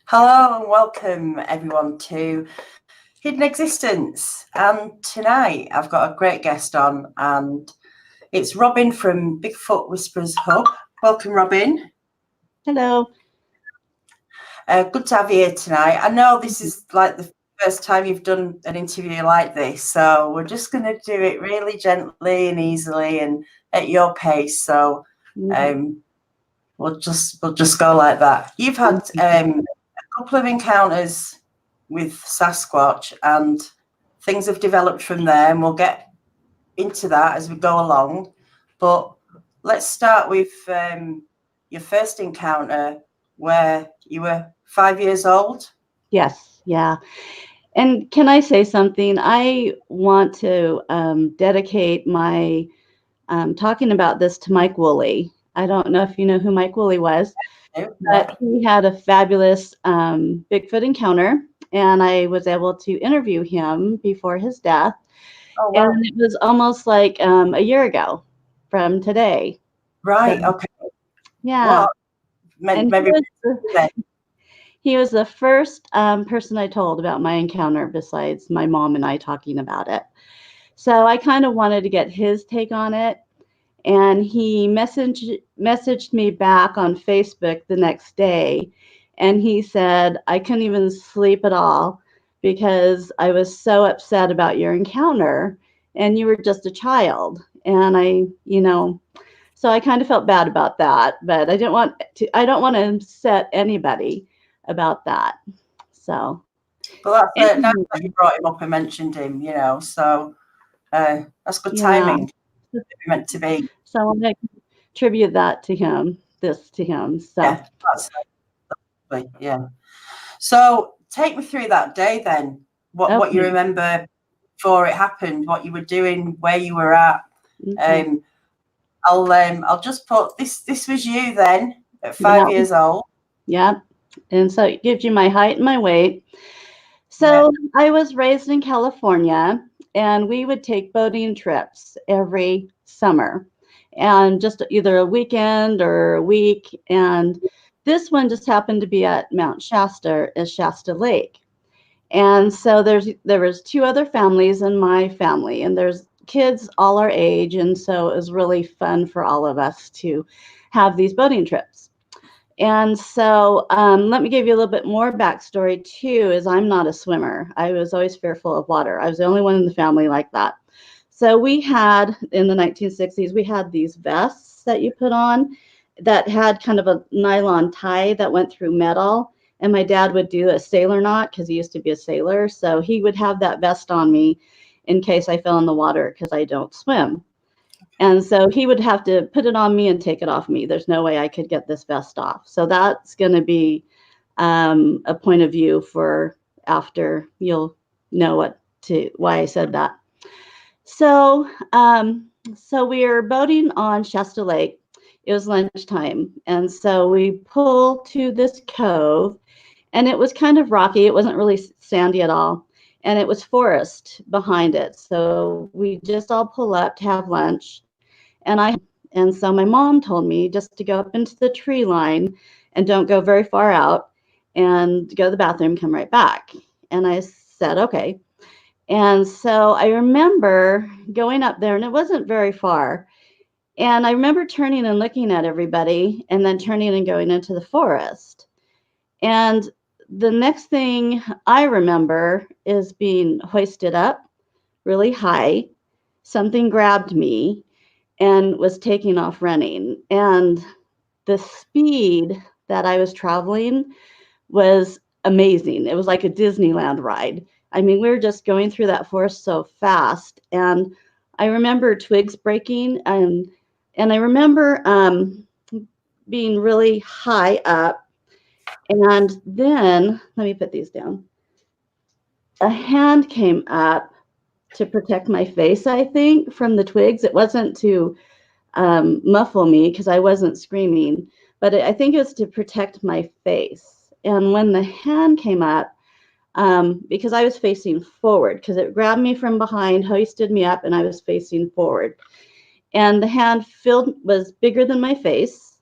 Hello and welcome everyone to Hidden Existence. And tonight I've got a great guest on, and it's Robyn from Bigfoot Whisperers Hub. Welcome, Robyn. Hello. Good to have you here tonight. I know this is like the first time you've done an interview like this, so we're just going to do it really gently and easily and at your pace. So we'll just go like that. You've had a couple of encounters with Sasquatch, and things have developed from there, and we'll get into that as we go along. But let's start with your first encounter where you were 5 years old. Yes, yeah. And can I say something? I want to dedicate my talking about this to Mike Woolley. I don't know if you know who Mike Woolley was, but he had a fabulous Bigfoot encounter, and I was able to interview him before his death. Oh, wow. And it was almost like a year ago from today. Right, So, okay. yeah. Well, and maybe he was the first person I told about my encounter besides my mom and I talking about it. So I kind of wanted to get his take on it. And he messaged me back on Facebook the next day. And he said, I couldn't even sleep at all because I was so upset about your encounter and you were just a child. And so I kind of felt bad about that, but I don't want to upset anybody about that. So. Well, that's nice that you brought him up and mentioned him, so that's good timing. Yeah. Meant to be. So I want to attribute that to him, So. Yeah, that's lovely. Yeah. So take me through that day then. What you remember before it happened, what you were doing, where you were at. Mm-hmm. I'll just put this was you then at 5 years old. Yeah. And so it gives you my height and my weight. So I was raised in California, and we would take boating trips every summer, and just either a weekend or a week. And this one just happened to be at Mount Shasta, Shasta Lake. And so there was two other families in my family, and there's kids all our age. And so it was really fun for all of us to have these boating trips. And so let me give you a little bit more backstory too, is I'm not a swimmer. I was always fearful of water. I was the only one in the family like that. So we had, in the 1960s, we had these vests that you put on that had kind of a nylon tie that went through metal. And my dad would do a sailor knot because he used to be a sailor. So he would have that vest on me in case I fell in the water because I don't swim. And so he would have to put it on me and take it off me. There's no way I could get this vest off. So that's going to be a point of view for after. You'll know why I said that. So we were boating on Shasta Lake. It was lunchtime. And so we pull to this cove, and it was kind of rocky. It wasn't really sandy at all. And it was forest behind it. So we just all pull up to have lunch. And so my mom told me just to go up into the tree line and don't go very far out and go to the bathroom, come right back. And I said, okay. And so I remember going up there, and it wasn't very far. And I remember turning and looking at everybody and then turning and going into the forest. And the next thing I remember is being hoisted up really high. Something grabbed me and was taking off running. And the speed that I was traveling was amazing. It was like a Disneyland ride. I mean, we were just going through that forest so fast. And I remember twigs breaking, and I remember being really high up. And then, let me put these down. A hand came up to protect my face, I think, from the twigs. It wasn't to muffle me because I wasn't screaming, but I think it was to protect my face. And when the hand came up, because I was facing forward, because it grabbed me from behind, hoisted me up, and I was facing forward. And the hand was bigger than my face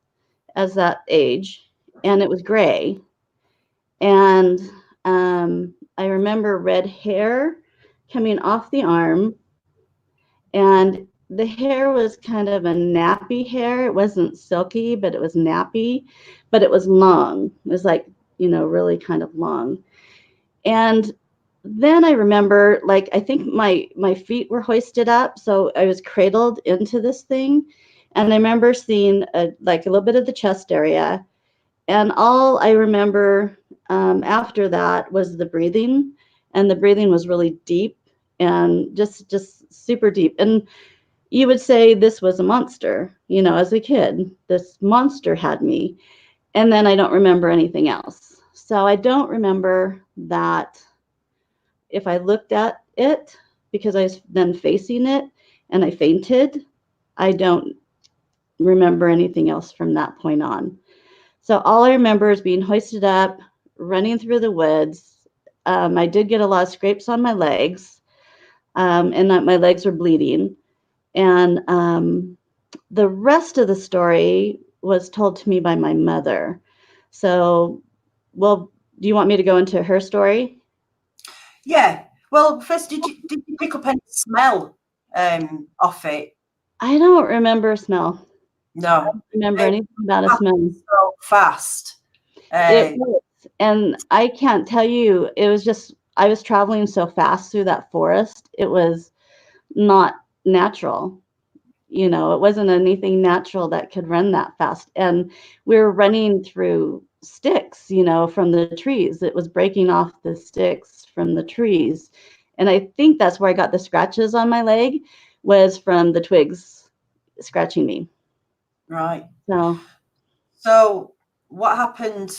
as that age, and it was gray. And I remember red hair coming off the arm, and the hair was kind of a nappy hair. It wasn't silky, but it was nappy, but it was long. It was like, really kind of long. And then I remember, like, I think my feet were hoisted up, so I was cradled into this thing. And I remember seeing like a little bit of the chest area. And all I remember after that was the breathing, and the breathing was really deep and just super deep. And you would say this was a monster, as a kid. This monster had me. And then I don't remember anything else. So I don't remember that if I looked at it, because I was then facing it and I fainted. I don't remember anything else from that point on. So all I remember is being hoisted up, running through the woods. I did get a lot of scrapes on my legs, and that my legs were bleeding. And the rest of the story was told to me by my mother. So, well, do you want me to go into her story? Yeah. Well, first, did you pick up any smell off it? I don't remember smell. No. I don't remember anything about a smell. So fast. It was, and I can't tell you, it was just, I was traveling so fast through that forest. It was not natural. It wasn't anything natural that could run that fast. And we were running through sticks, from the trees. It was breaking off the sticks from the trees. And I think that's where I got the scratches on my leg, was from the twigs scratching me. Right. So what happened,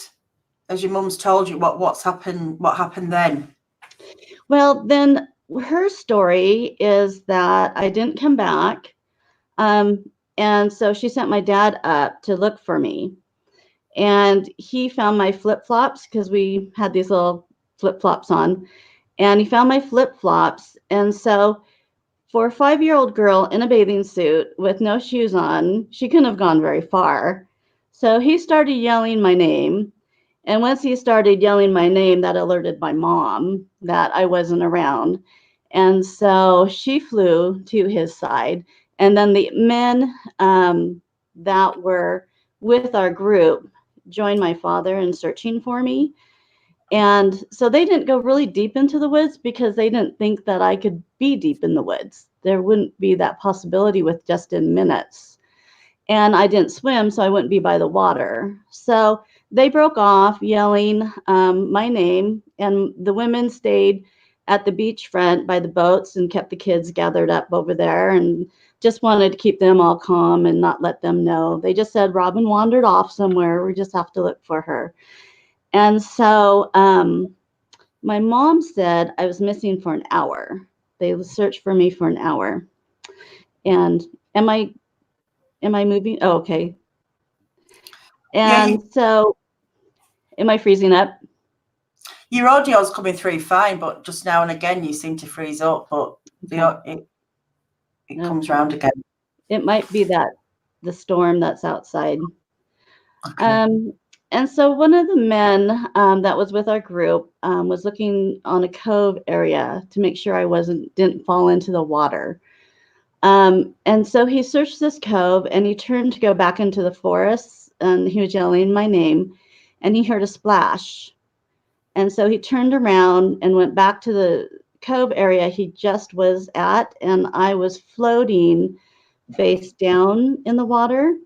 as your mum's told you, what happened then? Well, then her story is that I didn't come back. And so she sent my dad up to look for me. And he found my flip-flops, because we had these little flip-flops on. And he found my flip-flops. And so for a 5-year-old girl in a bathing suit with no shoes on, she couldn't have gone very far. So he started yelling my name. And once he started yelling my name, that alerted my mom that I wasn't around. And so she flew to his side. And then the men that were with our group joined my father in searching for me. And so they didn't go really deep into the woods, because they didn't think that I could be deep in the woods. There wouldn't be that possibility with just in minutes. And I didn't swim, so I wouldn't be by the water. So they broke off yelling my name, and the women stayed at the beachfront by the boats and kept the kids gathered up over there, and just wanted to keep them all calm and not let them know. They just said, Robyn wandered off somewhere. We just have to look for her. And so my mom said I was missing for an hour. They searched for me for an hour. And am I moving? Oh, okay. And so, am I freezing up? Your audio's coming through fine, but just now and again you seem to freeze up, but it comes round again. It might be the storm that's outside. Okay. And so one of the men that was with our group was looking on a cove area to make sure I didn't fall into the water. And so he searched this cove, and he turned to go back into the forest, and he was yelling my name, and he heard a splash. And so he turned around and went back to the cove area he just was at, and I was floating face down in the water,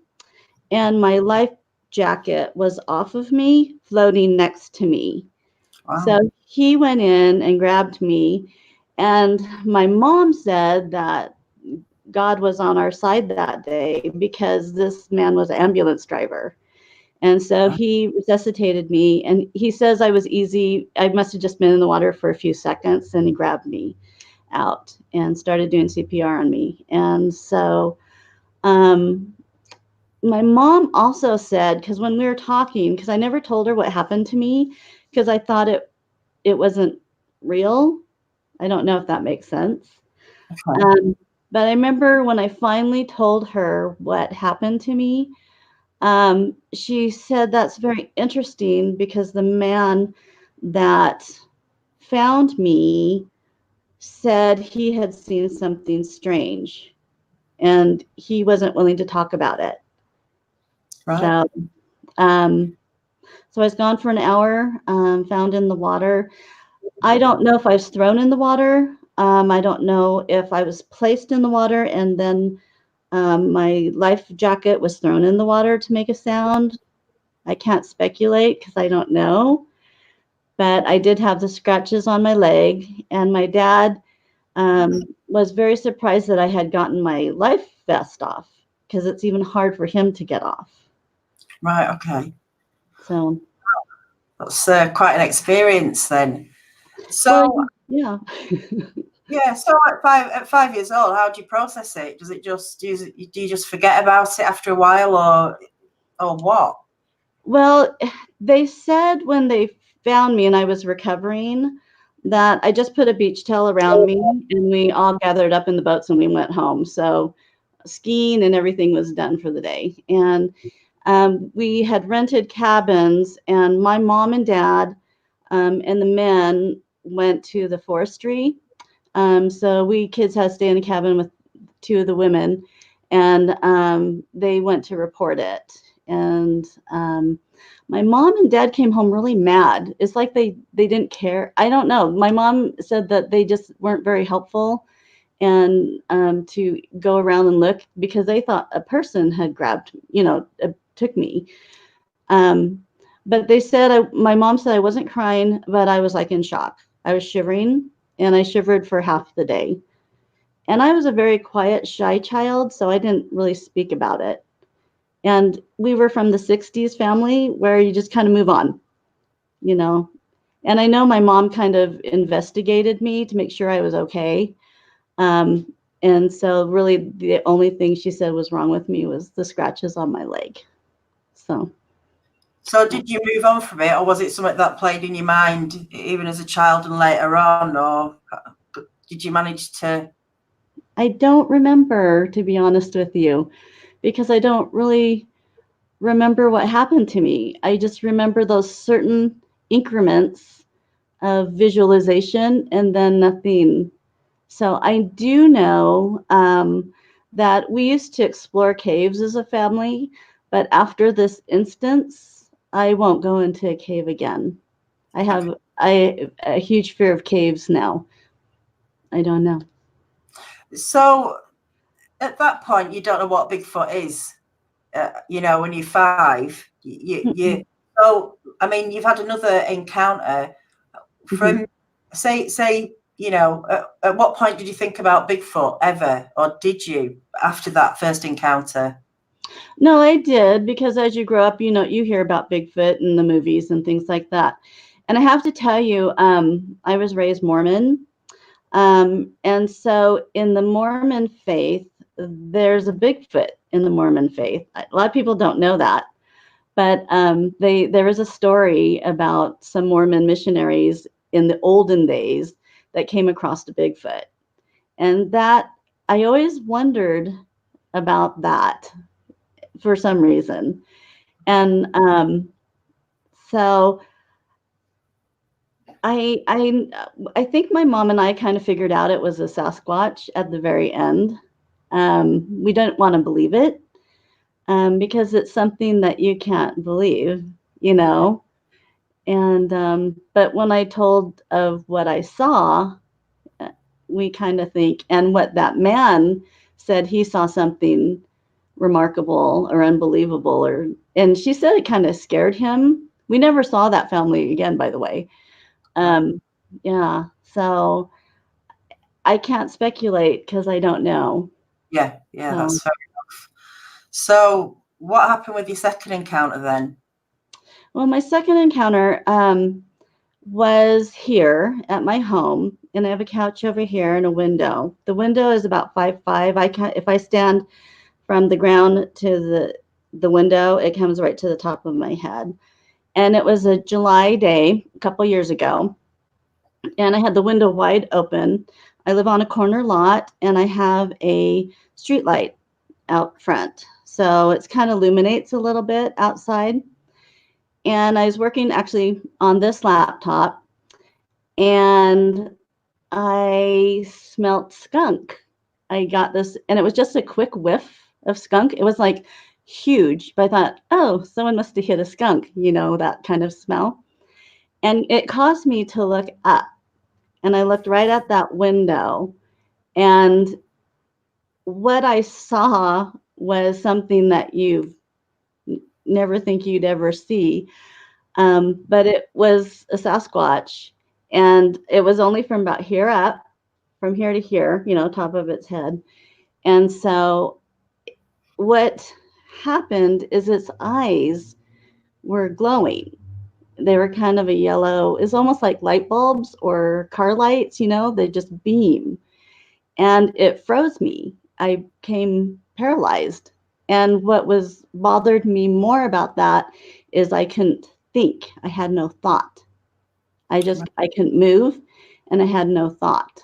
and my life jacket was off of me, floating next to me. Wow. So he went in and grabbed me, and my mom said that God was on our side that day, because this man was an ambulance driver. And so he resuscitated me, and he says I was easy. I must have just been in the water for a few seconds, and he grabbed me out and started doing CPR on me. And so my mom also said, because when we were talking, because I never told her what happened to me, because I thought it wasn't real. I don't know if that makes sense. Okay. But I remember when I finally told her what happened to me, She said that's very interesting because the man that found me said he had seen something strange and he wasn't willing to talk about it. Right. So, so I was gone for an hour, found in the water. I don't know if I was thrown in the water. I don't know if I was placed in the water and then my life jacket was thrown in the water to make a sound. I can't speculate because I don't know. But I did have the scratches on my leg, and my dad was very surprised that I had gotten my life vest off because it's even hard for him to get off. Right. Okay. So that's quite an experience then. So well, yeah. yeah. So at 5 years old, how do you process it? Does it just do you just forget about it after a while, or what? Well, they said when they found me and I was recovering that I just put a beach towel around me and we all gathered up in the boats and we went home. So skiing and everything was done for the day. And we had rented cabins, and my mom and dad and the men went to the forestry. So we kids had to stay in a cabin with two of the women, and they went to report it. And my mom and dad came home really mad. It's like they didn't care. I don't know. My mom said that they just weren't very helpful and to go around and look because they thought a person had grabbed, took me. But they said, my mom said I wasn't crying, but I was like in shock. I was shivering, and I shivered for half the day. And I was a very quiet, shy child, so I didn't really speak about it. And we were from the 60s family where you just kind of move on, you know. And I know my mom kind of investigated me to make sure I was okay. And so really the only thing she said was wrong with me was the scratches on my leg. So did you move on from it, or was it something that played in your mind even as a child and later on, or did you manage to? I don't remember, to be honest with you, because I don't really remember what happened to me. I just remember those certain increments of visualization and then nothing. So I do know that we used to explore caves as a family, but after this instance, I won't go into a cave again. I have a huge fear of caves now. I don't know. So at that point, you don't know what Bigfoot is. When you're 5, you. So I mean, you've had another encounter from say. At what point did you think about Bigfoot ever, or did you after that first encounter? No, I did, because as you grow up, you hear about Bigfoot in the movies and things like that. And I have to tell you, I was raised Mormon. And so in the Mormon faith, there's a Bigfoot in the Mormon faith. A lot of people don't know that. But there is a story about some Mormon missionaries in the olden days that came across a Bigfoot. And that I always wondered about that for some reason. And so I think my mom and I kind of figured out it was a Sasquatch at the very end. We didn't want to believe it because it's something that you can't believe, And but when I told of what I saw, we kind of think, and what that man said, he saw something remarkable or unbelievable, and she said it kind of scared him. We never saw that family again, by the way. Yeah, so I can't speculate because I don't know. Yeah, that's fair enough. So what happened with your second encounter then? Well, my second encounter was here at my home, and I have a couch over here and a window. The window is about 5'5". If I stand from the ground to the window, it comes right to the top of my head. And it was a July day a couple years ago, and I had the window wide open. I live on a corner lot, and I have a street light out front. So it's kind of illuminates a little bit outside. And I was working actually on this laptop, and I smelt skunk. I got this, and it was just a quick whiff of skunk. It was like huge, but I thought, oh, someone must have hit a skunk, you know, that kind of smell. And it caused me to look up, and I looked right at that window, and what I saw was something that you never think you'd ever see. But it was a Sasquatch, and it was only from about here up, from here to here, you know, top of its head. And so what happened is its eyes were glowing. They were kind of a yellow, it's almost like light bulbs or car lights, you know, they just beam. And it froze me. I became paralyzed. And what was bothered me more about that is I couldn't think. I had no thought. I couldn't move, and I had no thought.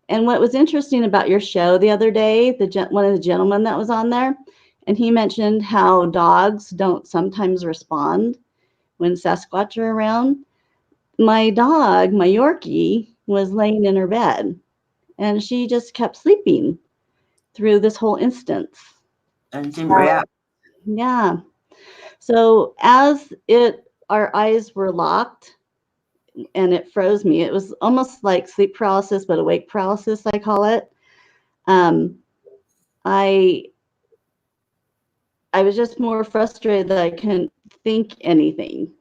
And what was interesting about your show the other day, one of the gentlemen that was on there, and he mentioned how dogs don't sometimes respond when Sasquatch are around. My dog, my Yorkie, was laying in her bed, and she just kept sleeping through this whole instance. And didn't react. Yeah. So as our eyes were locked and it froze me, it was almost like sleep paralysis, but awake paralysis, I call it. I was just more frustrated that I couldn't think anything,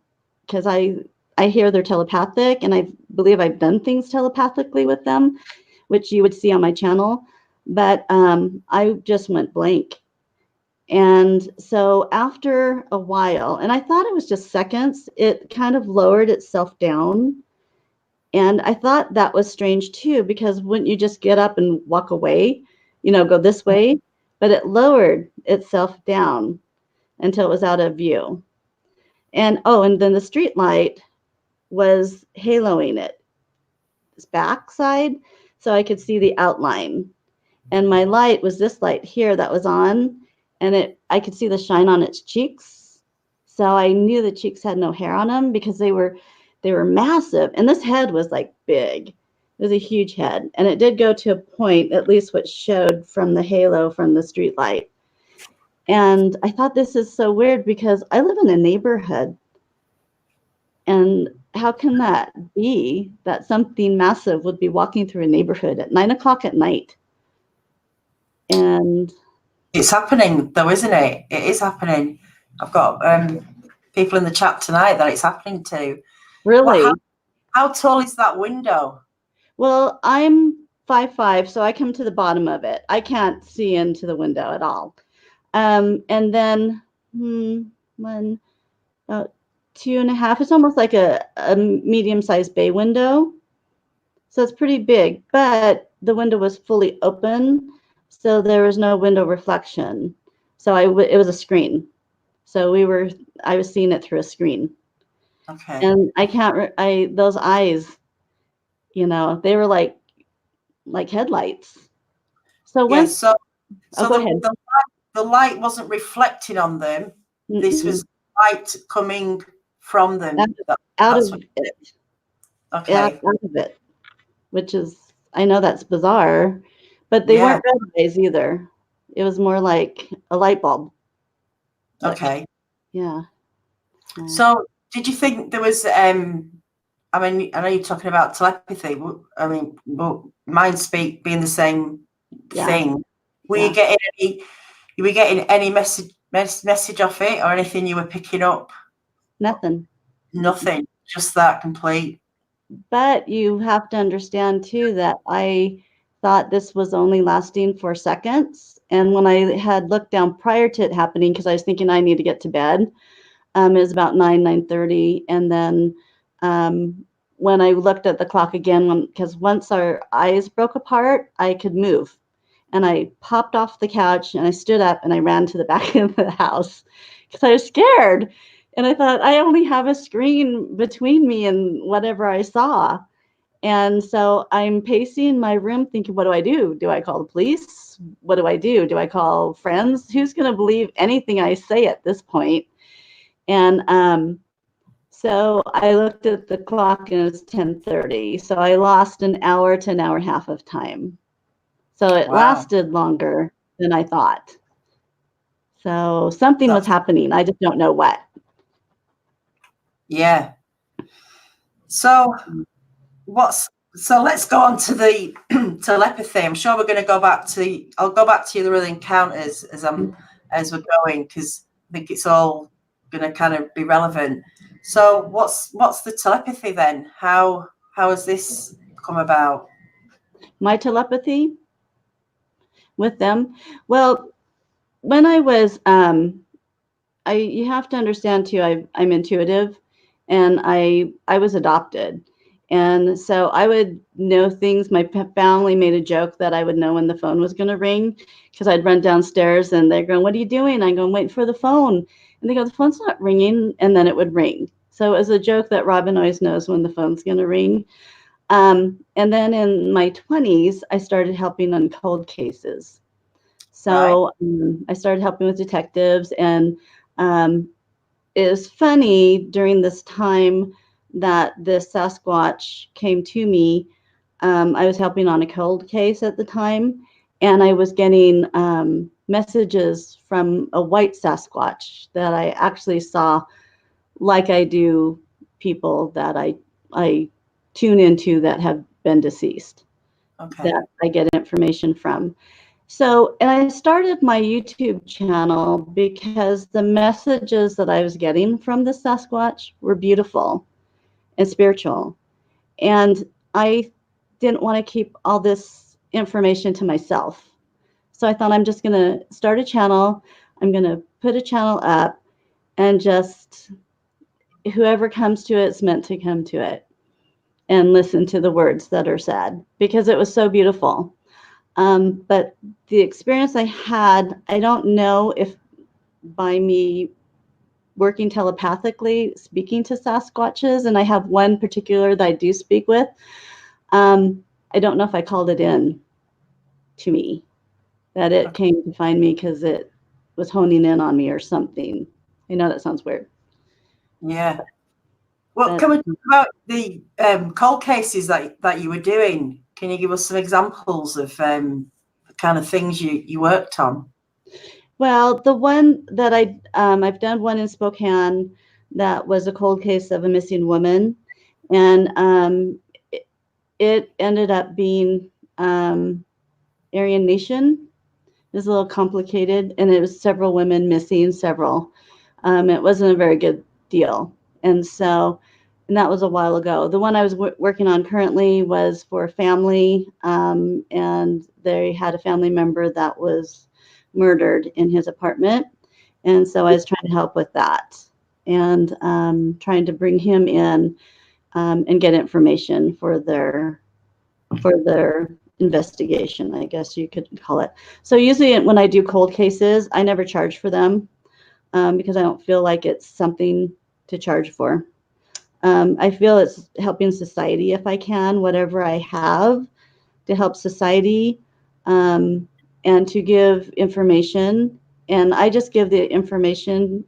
because I hear they're telepathic, and I believe I've done things telepathically with them, which you would see on my channel, but I just went blank. And so after a while, and I thought it was just seconds, it kind of lowered itself down. And I thought that was strange too, because wouldn't you just get up and walk away, you know, go this way? But it lowered itself down until it was out of view. And and then the street light was haloing its backside, so I could see the outline. And my light was this light here that was on, and I could see the shine on its cheeks. So I knew the cheeks had no hair on them, because they were massive, and this head was like big. It was a huge head, and it did go to a point, at least what showed from the halo from the street light. And I thought, this is so weird, because I live in a neighborhood, and how can that be that something massive would be walking through a neighborhood at 9 o'clock at night? And it's happening though, isn't it? It is happening. I've got people in the chat tonight that it's happening to. Really? How tall is that window? Well, I'm 5'5", so I come to the bottom of it. I can't see into the window at all. And then about 2.5. It's almost like a medium-sized bay window. So it's pretty big, but the window was fully open, so there was no window reflection. So it was a screen. So I was seeing it through a screen. Okay. And those eyes, you know, they were like headlights. So yeah, so go ahead. The light wasn't reflecting on them. Mm-hmm. This was light coming from them. Out of it. Okay. Out of it, which is, I know that's bizarre, but they weren't red eyes either. It was more like a light bulb. Okay. Yeah. So did you think there was, I mean, I know you're talking about telepathy. I mean, mind speak being the same thing. Were you getting any message off it, or anything you were picking up? Nothing. Just that complete. But you have to understand too that I thought this was only lasting for seconds. And when I had looked down prior to it happening, because I was thinking I need to get to bed, it was about 9:30. And then when I looked at the clock again, because once our eyes broke apart, I could move. And I popped off the couch, and I stood up, and I ran to the back of the house because I was scared. And I thought, I only have a screen between me and whatever I saw. And so I'm pacing my room thinking, what do I do? Do I call the police? because what do? Do I call friends? Who's going to believe anything I say at this point? And so I looked at the clock and it was 10:30. So I lost an hour to an hour and a half of time. So it lasted longer than I thought. So something was happening. I just don't know what. Yeah. So let's go on to the telepathy. I'm sure we're going to go back to, I'll go back to the other encounters as we're going, because I think it's all going to kind of be relevant. So what's the telepathy then? How has this come about? My telepathy with them? Well, when I was, you have to understand too, I'm intuitive, and I was adopted. And so I would know things. My family made a joke that I would know when the phone was going to ring, because I'd run downstairs and they're going, "What are you doing?" I'm going, "Waiting for the phone." And they go, "The phone's not ringing." And then it would ring. So it was a joke that Robyn always knows when the phone's going to ring. And then in my 20s, I started helping on cold cases. So I started helping with detectives, and it was funny during this time that this Sasquatch came to me. I was helping on a cold case at the time, and I was getting messages from a white Sasquatch that I actually saw, like I do people that I tune into that have been deceased, that I get information from. So, and I started my YouTube channel because the messages that I was getting from the Sasquatch were beautiful and spiritual. And I didn't want to keep all this information to myself. So I thought, I'm just going to start a channel. I'm going to put a channel up, and just whoever comes to it's meant to come to it and listen to the words that are said, because it was so beautiful. But the experience I had, I don't know if by me working telepathically, speaking to Sasquatches, and I have one particular that I do speak with, I don't know if I called it in to me, that it came to find me because it was honing in on me or something. I know that sounds weird. Yeah. Well, can we talk about the cold cases that you were doing? Can you give us some examples of the kind of things you worked on? Well, the one that I've done one in Spokane that was a cold case of a missing woman, and it ended up being Aryan Nation. It was a little complicated, and it was several women missing, several. It wasn't a very good deal, and that was a while ago. The one I was working on currently was for a family, and they had a family member that was murdered in his apartment. And so I was trying to help with that, and trying to bring him in and get information for their investigation, I guess you could call it. So usually when I do cold cases, I never charge for them because I don't feel like it's something to charge for. I feel it's helping society if I can, whatever I have to help society, and to give information. And I just give the information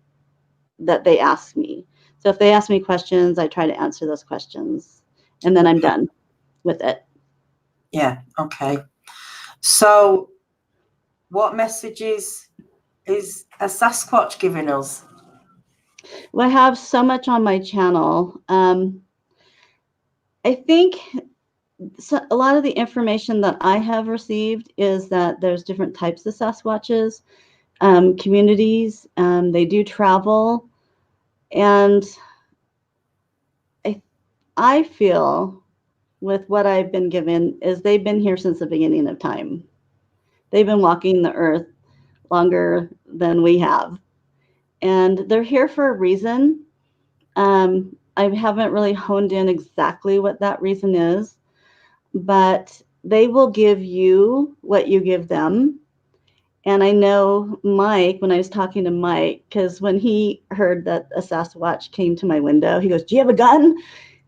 that they ask me. So if they ask me questions, I try to answer those questions, and then I'm done with it. Yeah. Okay. So what messages is a Sasquatch giving us? Well, I have so much on my channel. I think a lot of the information that I have received is that there's different types of Sasquatches, communities, they do travel. And I feel with what I've been given is they've been here since the beginning of time. They've been walking the earth longer than we have. And they're here for a reason. I haven't really honed in exactly what that reason is, but they will give you what you give them. And I know Mike, when I was talking to Mike, because when he heard that a Sasquatch came to my window, he goes, "Do you have a gun?"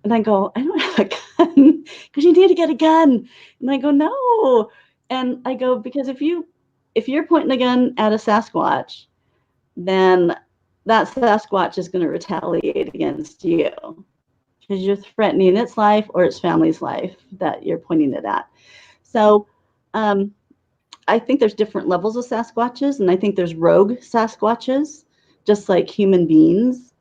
And I go, "I don't have a gun," because you need to get a gun. And I go, "No, And I go, because if you're pointing a gun at a Sasquatch, then that Sasquatch is going to retaliate against you because you're threatening its life or its family's life that you're pointing it at. So I think there's different levels of Sasquatches, and I think there's rogue Sasquatches, just like human beings.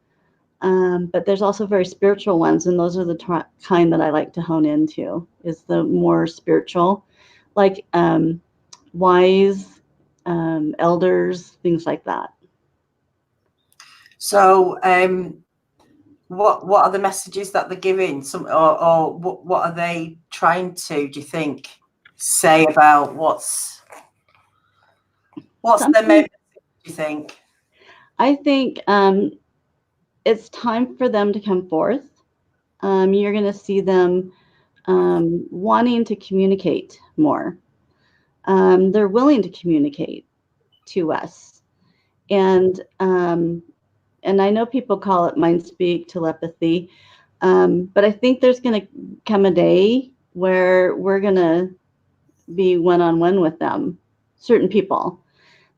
But there's also very spiritual ones, and those are the kind that I like to hone into, is the more spiritual, like wise elders, things like that. So what are the messages that they're giving? Or what are they trying to, do you think, say about what's their main message, do you think? I think it's time for them to come forth. You're going to see them wanting to communicate more. They're willing to communicate to us. And I know people call it mind speak, telepathy, but I think there's going to come a day where we're going to be one-on-one with them, certain people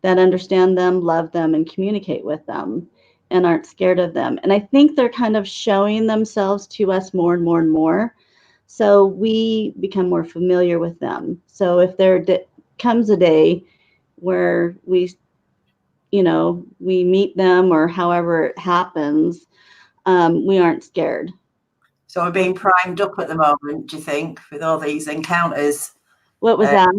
that understand them, love them, and communicate with them and aren't scared of them. And I think they're kind of showing themselves to us more and more and more. So we become more familiar with them. So if there comes a day where we meet them, or however it happens, we aren't scared. So we're being primed up at the moment, do you think, with all these encounters? What was that?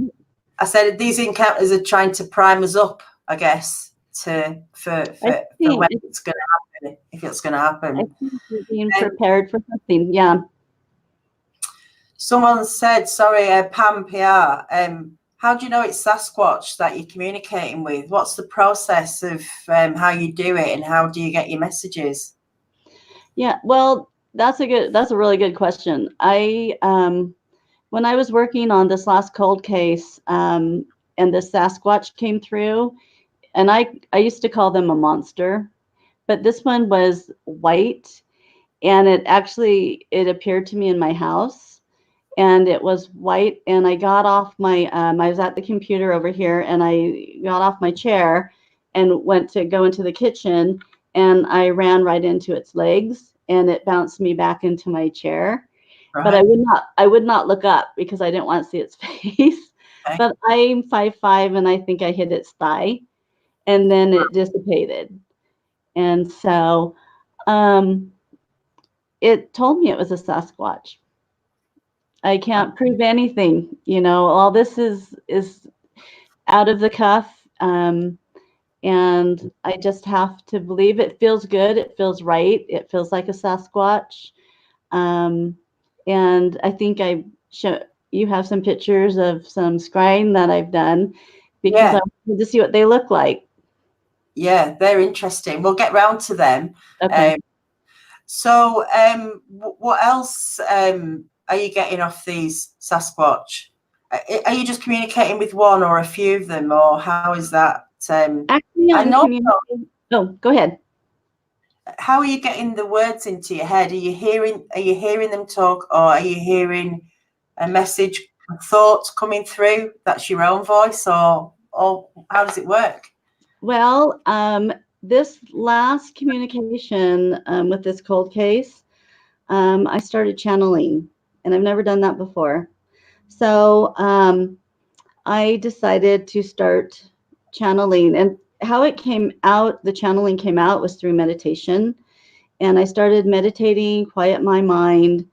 I said these encounters are trying to prime us up, I guess, for when it's going to happen, if it's going to happen. I think we're being prepared for something, yeah. Someone said, sorry, Pam PR, how do you know it's Sasquatch that you're communicating with? What's the process of how you do it, and how do you get your messages? Yeah, well, that's a really good question. When I was working on this last cold case, and the Sasquatch came through, and I used to call them a monster, but this one was white, and it appeared to me in my house, and it was white, and I got off my, I was at the computer over here, and I got off my chair and went to go into the kitchen, and I ran right into its legs, and it bounced me back into my chair. Right. But I would not look up because I didn't want to see its face. Okay. But I'm 5'5", and I think I hit its thigh, and then it dissipated. And so it told me it was a Sasquatch. I can't prove anything, all this is out of the cuff. And I just have to believe it feels good. It feels right. It feels like a Sasquatch. And I think you have some pictures of some scrying that I've done, because I wanted to see what they look like. Yeah, they're interesting. We'll get round to them. Okay. So what else are you getting off these Sasquatch? Are you just communicating with one or a few of them, or how is that? Actually, I'm communicating. Oh, go ahead. How are you getting the words into your head? Are you hearing them talk, or are you hearing a message, thoughts coming through? That's your own voice, or how does it work? Well, this last communication with this cold case, I started channeling, and I've never done that before. So I decided to start channeling, and how it came out, the channeling came out, was through meditation. And I started meditating, quiet my mind,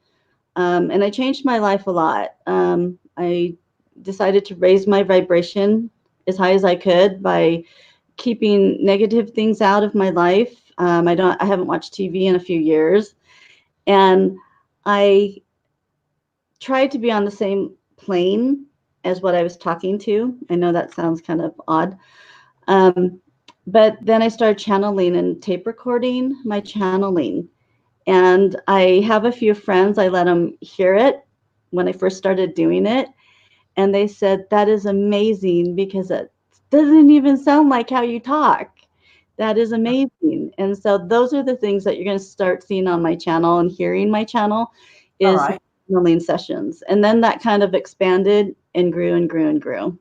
and I changed my life a lot. I decided to raise my vibration as high as I could by keeping negative things out of my life. I haven't watched TV in a few years, and I tried to be on the same plane as what I was talking to. I know that sounds kind of odd. But then I started channeling and tape recording my channeling. And I have a few friends, I let them hear it when I first started doing it. And they said, that is amazing, because it doesn't even sound like how you talk. That is amazing. And so those are the things that you're going to start seeing on my channel and hearing my channel is channeling sessions. And then that kind of expanded and grew and grew and grew.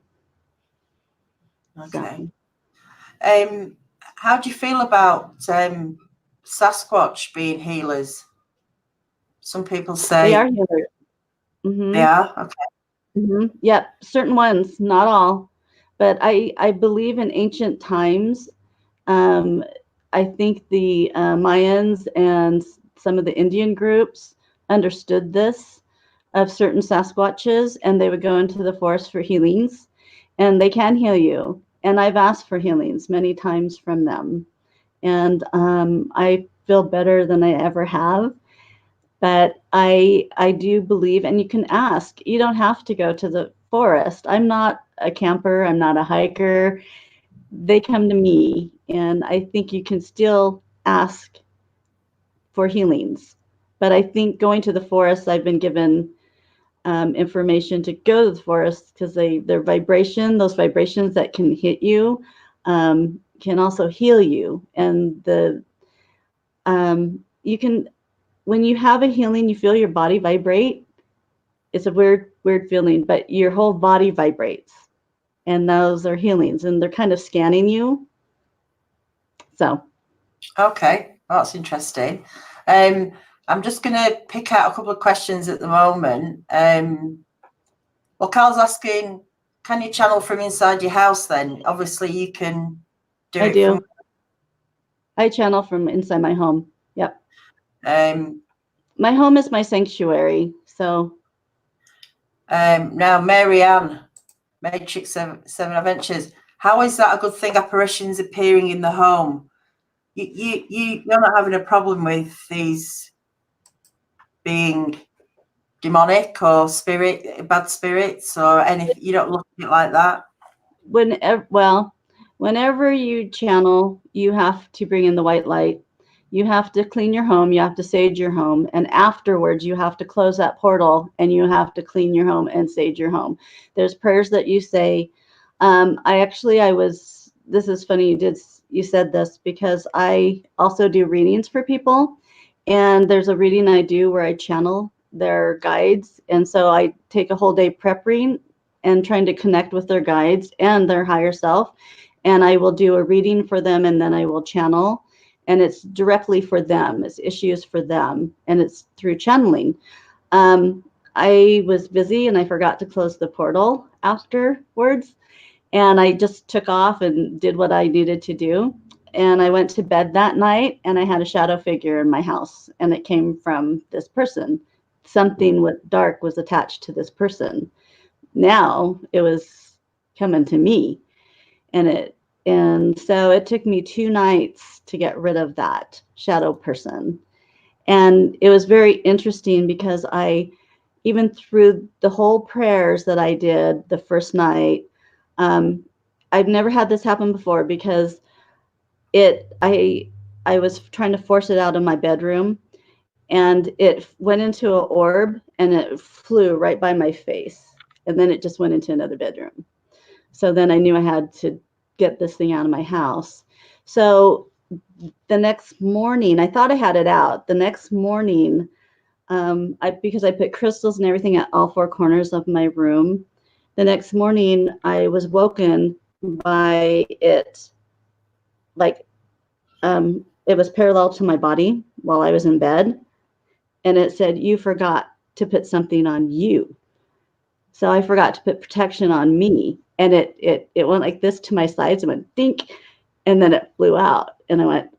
Okay. So. How do you feel about Sasquatch being healers? Some people say They are healers. Mm-hmm. They are? Okay. Mm-hmm. Yep, certain ones, not all. But I believe in ancient times. I think the Mayans and some of the Indian groups understood this of certain Sasquatches, and they would go into the forest for healings, and they can heal you. And I've asked for healings many times from them, and I feel better than I ever have. But I do believe, and you can ask. You don't have to go to the forest. I'm not a camper. I'm not a hiker. They come to me, and I think you can still ask for healings. But I think going to the forest, I've been given information to go to the forest because their vibration, those vibrations that can hit you, can also heal you. And you can, when you have a healing, you feel your body vibrate. It's a weird feeling, but your whole body vibrates, and those are healings, and they're kind of scanning you. So. Okay, well, that's interesting. I'm just going to pick out a couple of questions at the moment. Well, Carl's asking, can you channel from inside your house then? Obviously, you can do it. From... I channel from inside my home. Yep. My home is my sanctuary. So. Now, Marianne, Matrix 7 Adventures, how is that a good thing, apparitions appearing in the home? You're not having a problem with these being demonic or bad spirits or anything? You don't look at it like that? Whenever you channel, you have to bring in the white light. You have to clean your home. You have to sage your home. And afterwards, you have to close that portal, and you have to clean your home and sage your home. There's prayers that you say. This is funny you said this, because I also do readings for people. And there's a reading I do where I channel their guides. And so I take a whole day prepping and trying to connect with their guides and their higher self. And I will do a reading for them, and then I will channel. And it's directly for them. It's issues for them. And it's through channeling. I was busy and I forgot to close the portal afterwards. And I just took off and did what I needed to do. And I went to bed that night, and I had a shadow figure in my house, and it came from this person. Something dark was attached to this person. Now it was coming to me, and so it took me 2 nights to get rid of that shadow person. And it was very interesting because even through the whole prayers that I did the first night, I've never had this happen before, because I was trying to force it out of my bedroom, and it went into an orb, and it flew right by my face, and then it just went into another bedroom. So then I knew I had to get this thing out of my house. So the next morning, I thought I had it out. The next morning, because I put crystals and everything at all 4 corners of my room, the next morning I was woken by it, like it was parallel to my body while I was in bed, and it said, "You forgot to put something on you." So I forgot to put protection on me, and it went like this to my sides and went dink, and then it flew out, and I went,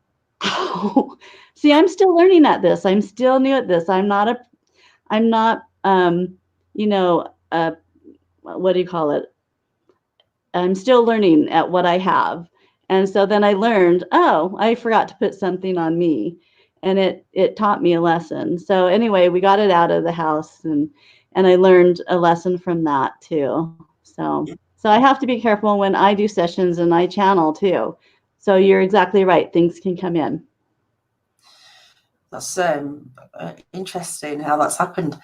"Oh." See, I'm still learning at this. I'm still new at this. I'm not what do you call it? I'm still learning at what I have. And so then I learned, oh, I forgot to put something on me, and it taught me a lesson. So anyway, we got it out of the house, and I learned a lesson from that too. So I have to be careful when I do sessions and I channel too. So you're exactly right. Things can come in. That's interesting how that's happened.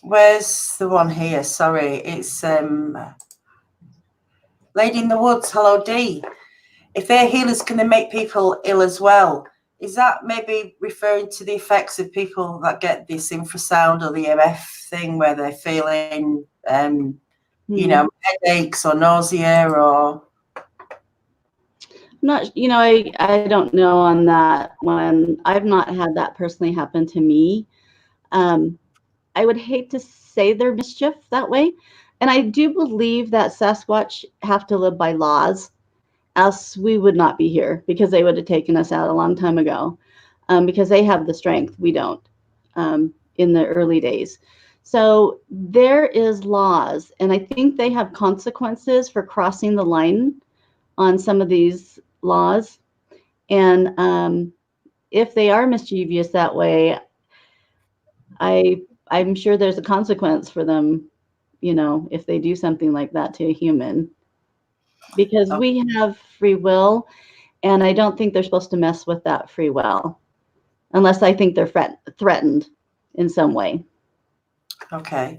Where's the one here? Sorry, it's Lady in the Woods. Hello, Dee. If they're healers, can they make people ill as well? Is that maybe referring to the effects of people that get this infrasound or the EMF thing, where they're feeling you know, headaches or nausea or? Not, you know, I don't know on that one. I've not had that personally happen to me. I would hate to say they're mischief that way. And I do believe that Sasquatch have to live by laws, else we would not be here, because they would have taken us out a long time ago, because they have the strength we don't, in the early days. So there is laws, and I think they have consequences for crossing the line on some of these laws. And if they are mischievous that way, I'm sure there's a consequence for them, you know, if they do something like that to a human, because we have free will, and I don't think they're supposed to mess with that free will unless I think they're threatened in some way. Okay.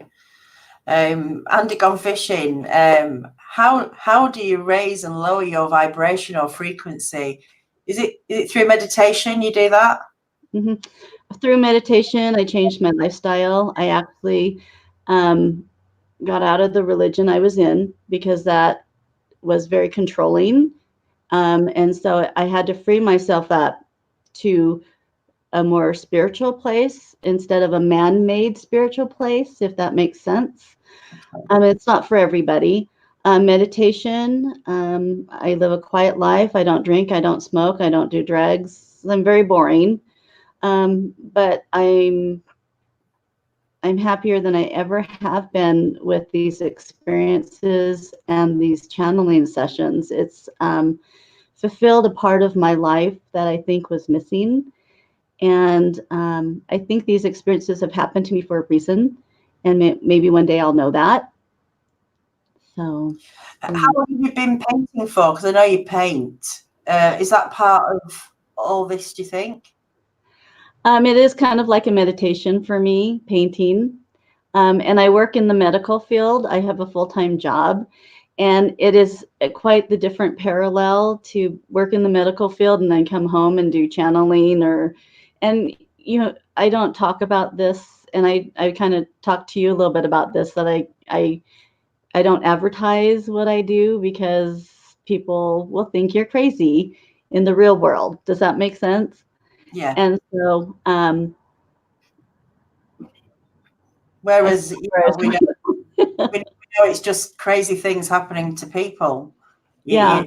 Andy gone fishing. How do you raise and lower your vibrational frequency? Is it through meditation you do that? Mm-hmm. Through meditation, I changed my lifestyle. I actually got out of the religion I was in because that was very controlling. And so I had to free myself up to a more spiritual place instead of a man-made spiritual place, if that makes sense. It's not for everybody. Meditation, I live a quiet life. I don't drink, I don't smoke, I don't do drugs. I'm very boring. But I'm happier than I ever have been with these experiences and these channeling sessions. It's fulfilled a part of my life that I think was missing. And I think these experiences have happened to me for a reason. And maybe one day I'll know that. So, how long have you been painting for? Because I know you paint. Is that part of all this, do you think? It is kind of like a meditation for me, painting. And I work in the medical field. I have a full-time job. And it is quite the different parallel to work in the medical field and then come home and do channeling and you know, I don't talk about this, and I kind of talked to you a little bit about this, that I don't advertise what I do because people will think you're crazy in the real world. Does that make sense? Yeah. And so, whereas you know, we know it's just crazy things happening to people. Yeah.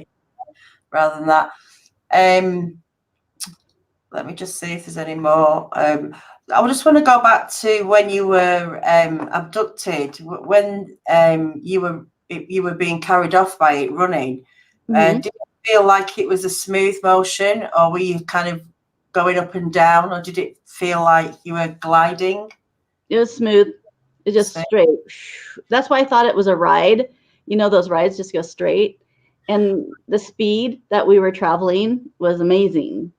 Rather than that. Let me just see if there's any more. I just want to go back to when you were abducted, when you were being carried off by it running. Did it feel like it was a smooth motion, or were you kind of going up and down, or did it feel like you were gliding? It was smooth. It just straight. That's why I thought it was a ride. You know, those rides just go straight. And the speed that we were traveling was amazing.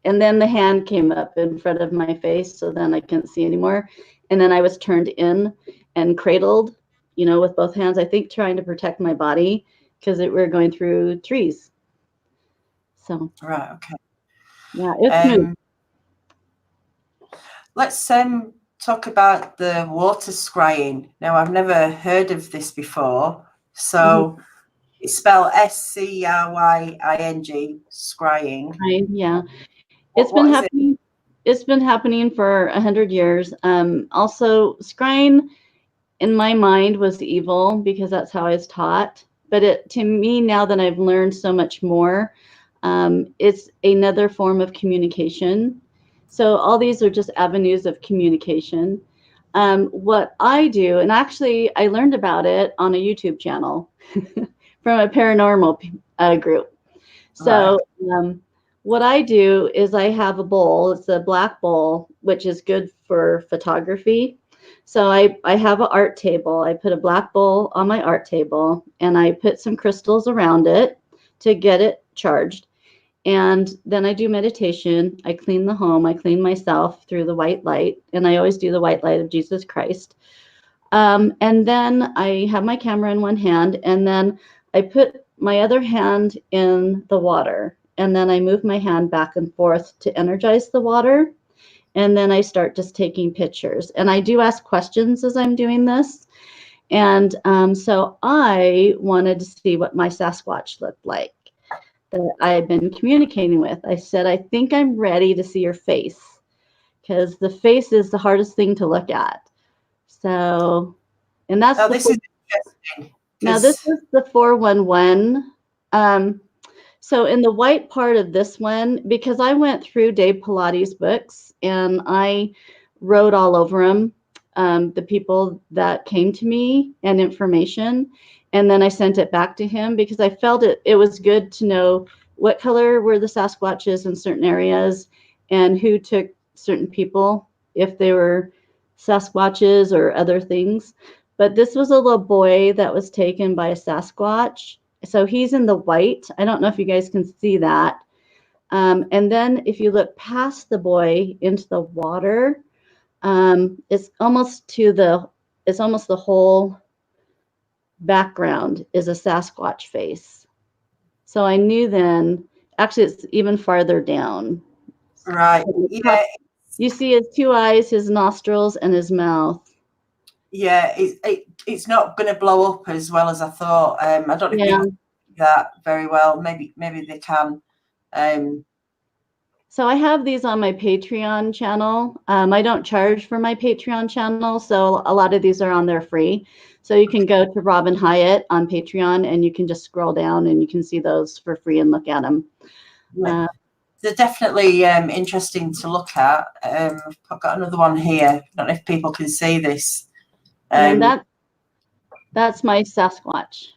And then the hand came up in front of my face, so then I couldn't see anymore. And then I was turned in and cradled, you know, with both hands, I think trying to protect my body because we were going through trees. So. Right, okay. Yeah, it's smooth. Let's talk about the water scrying. Now, I've never heard of this before. So it's spelled Scrying, scrying. Yeah. It's been happening. It's been happening for 100 years. Also, scrying in my mind was evil because that's how I was taught. But to me, now that I've learned so much more, it's another form of communication. So all these are just avenues of communication. What I do, and actually I learned about it on a YouTube channel from a paranormal group. So what I do is I have a bowl. It's a black bowl, which is good for photography. So I have an art table. I put a black bowl on my art table, and I put some crystals around it to get it charged. And then I do meditation. I clean the home. I clean myself through the white light. And I always do the white light of Jesus Christ. And then I have my camera in one hand, and then I put my other hand in the water. And then I move my hand back and forth to energize the water. And then I start just taking pictures. And I do ask questions as I'm doing this. And so I wanted to see what my Sasquatch looked like that I had been communicating with. I said, I think I'm ready to see your face, because the face is the hardest thing to look at. So, and that's Oh, this is interesting. Now this is the 411. So in the white part of this one, because I went through Dave Pilates' books and I wrote all over them, the people that came to me and information, and then I sent it back to him because I felt it was good to know what color were the Sasquatches in certain areas and who took certain people, if they were Sasquatches or other things. But this was a little boy that was taken by a Sasquatch. So he's in the white. I don't know if you guys can see that. And then if you look past the boy into the water, it's almost the whole background is a Sasquatch face. So I knew then, actually it's even farther down. Right. Yeah. You see his two eyes, his nostrils, and his mouth. Yeah, it's not going to blow up as well as I thought. I don't know if people do that very well. Maybe they can. So I have these on my Patreon channel. I don't charge for my Patreon channel, so a lot of these are on there free. So you can go to Robyn Hyatt on Patreon, and you can just scroll down, and you can see those for free and look at them. They're definitely interesting to look at. I've got another one here. I don't know if people can see this. And that's my Sasquatch.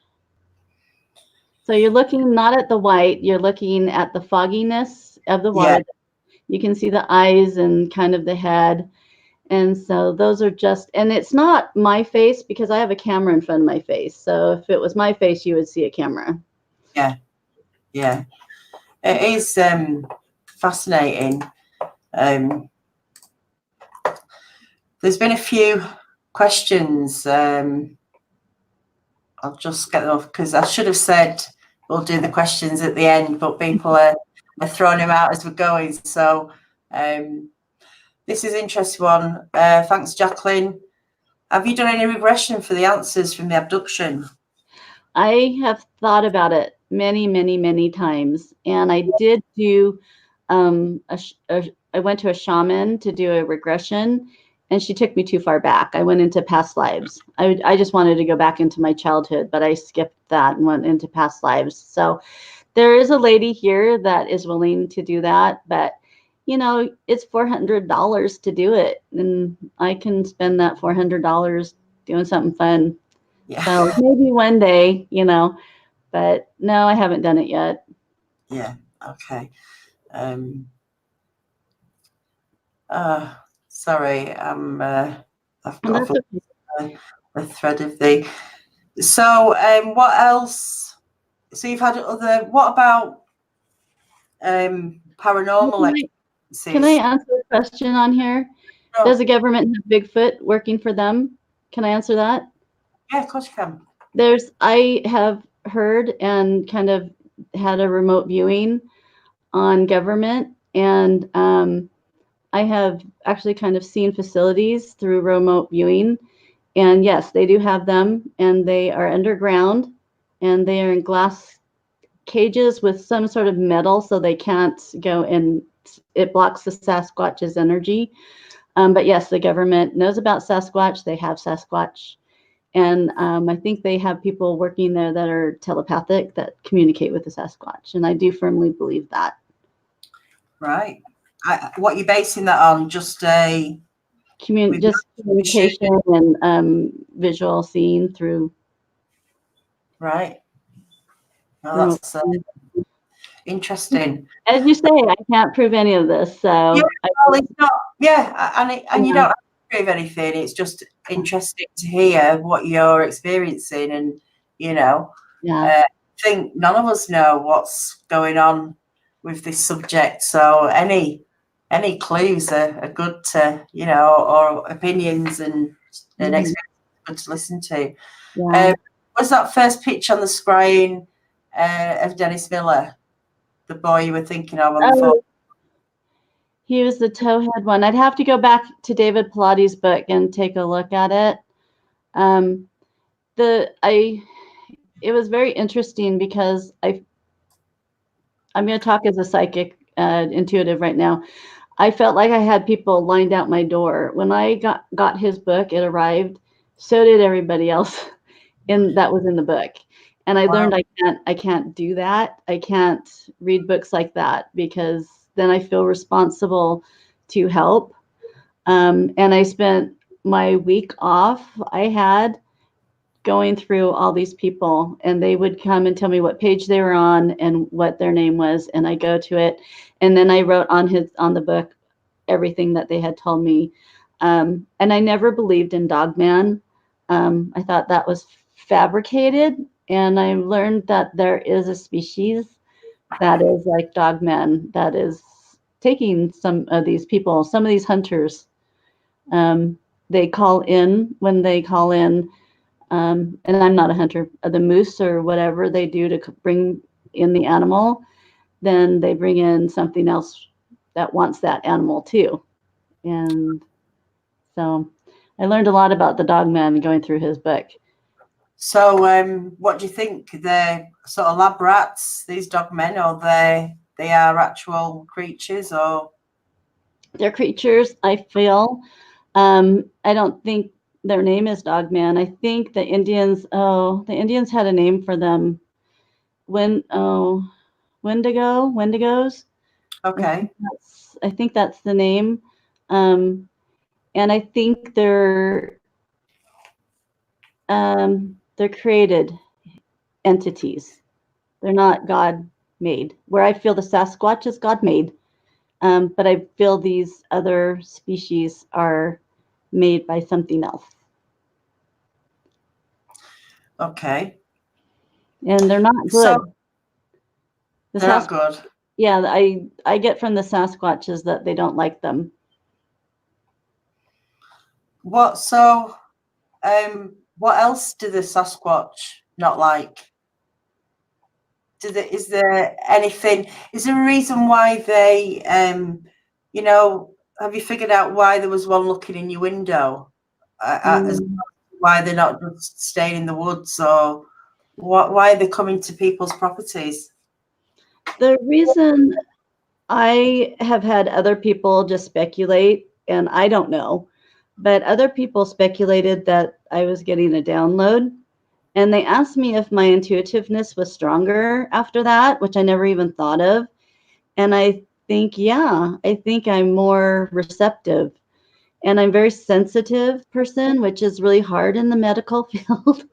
So you're looking not at the white, you're looking at the fogginess of the water. Yeah. You can see the eyes and kind of the head. And so those are just, and it's not my face because I have a camera in front of my face. So if it was my face, you would see a camera. Yeah. Yeah. It is fascinating. There's been a few questions. I'll just get them off because I should have said we'll do the questions at the end, but people are throwing them out as we're going. So this is an interesting one. Thanks, Jacqueline. Have you done any regression for the answers from the abduction? I have thought about it many, many, many times. And I did do, I went to a shaman to do a regression, and she took me too far back. I went into past lives. I just wanted to go back into my childhood, but I skipped that and went into past lives. So there is a lady here that is willing to do that, but you know, it's $400 to do it, and I can spend that $400 doing something fun. Yeah. So maybe one day, you know, but no, I haven't done it yet. Yeah. Okay. Sorry, I've got the thread of the. So, what else? So you've had other. What about paranormal? Can I answer a question on here? Oh. Does the government have Bigfoot working for them? Can I answer that? Yeah, of course you can. I have heard and kind of had a remote viewing on government, and I have actually kind of seen facilities through remote viewing, and yes, they do have them, and they are underground, and they are in glass cages with some sort of metal so they can't go in. It blocks the Sasquatch's energy. But yes, the government knows about Sasquatch. They have Sasquatch. And I think they have people working there that are telepathic that communicate with the Sasquatch. And I do firmly believe that. Right. What are you basing that on? Just a communication and visual seeing through. Right. Oh, that's interesting. As you say, I can't prove any of this. So yeah, well, it's not. Yeah, and you don't have to prove anything. It's just interesting to hear what you're experiencing, and you know, I think none of us know what's going on with this subject. So any clues are good to, you know, or opinions and experience good to listen to. Yeah. Was that first pitch on the Scrying of Dennis Miller the boy you were thinking of on the phone? He was the towhead one. I'd have to go back to David Pilates' book and take a look at it. it was very interesting because I'm going to talk as a psychic intuitive right now. I felt like I had people lined out my door. When I got his book, it arrived. So did everybody else that was in the book. And I learned I can't do that. I can't read books like that because then I feel responsible to help. And I spent my week off I had going through all these people, and they would come and tell me what page they were on and what their name was, and I go to it, and then I wrote on the book everything that they had told me. And I never believed in Dogman. I thought that was fabricated, and I learned that there is a species that is like Dogman that is taking some of these people, some of these hunters. They call in when they call in, and I'm not a hunter, the moose or whatever they do to bring in the animal, then they bring in something else that wants that animal too. And so I learned a lot about the Dogman going through his book. So what do you think? They're sort of lab rats, these dogmen, or they are actual creatures, or? They're creatures, I feel. I don't think their name is Dogman. I think the Indians had a name for them. Wendigos. Okay. I think that's the name. And I think they're created entities. They're not God made. Where I feel the Sasquatch is God made, but I feel these other species are made by something else. Okay. And they're not good. So, they're not good. Yeah, I get from the Sasquatches that they don't like them. What else do the Sasquatch not like? Is there anything? Is there a reason why they, have you figured out why there was one looking in your window? Why they're not just staying in the woods, or why are they coming to people's properties? The reason I have had other people just speculate, and I don't know, but other people speculated that I was getting a download. And they asked me if my intuitiveness was stronger after that, which I never even thought of. And I think, yeah, I think I'm more receptive. And I'm a very sensitive person, which is really hard in the medical field.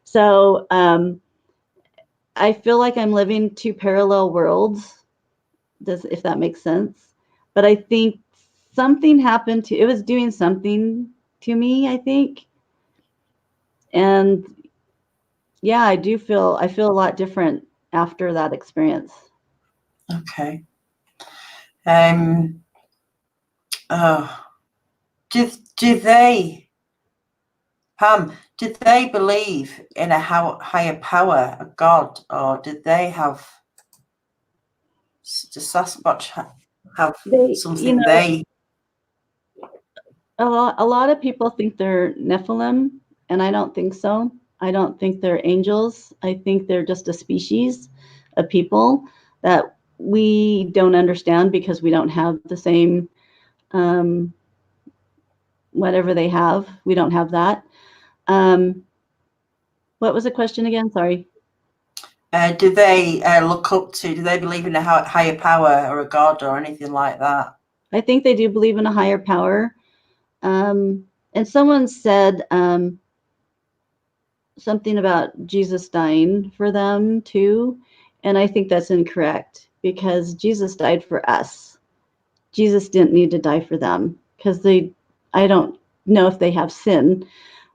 So I feel like I'm living two parallel worlds, if that makes sense. But I think something happened it was doing something to me, I think. And yeah, I feel a lot different after that experience. Okay. Do they, Pam, did they believe in a higher power, a God, or did they have, does Sasquatch have something a lot of people think they're Nephilim, and I don't think so. I don't think they're angels. I think they're just a species of people that we don't understand because we don't have the same whatever they have. We don't have that. What was the question again? Sorry. Do they do they believe in a higher power or a God or anything like that? I think they do believe in a higher power. And someone said something about Jesus dying for them too. And I think that's incorrect because Jesus died for us. Jesus didn't need to die for them because I don't know if they have sin,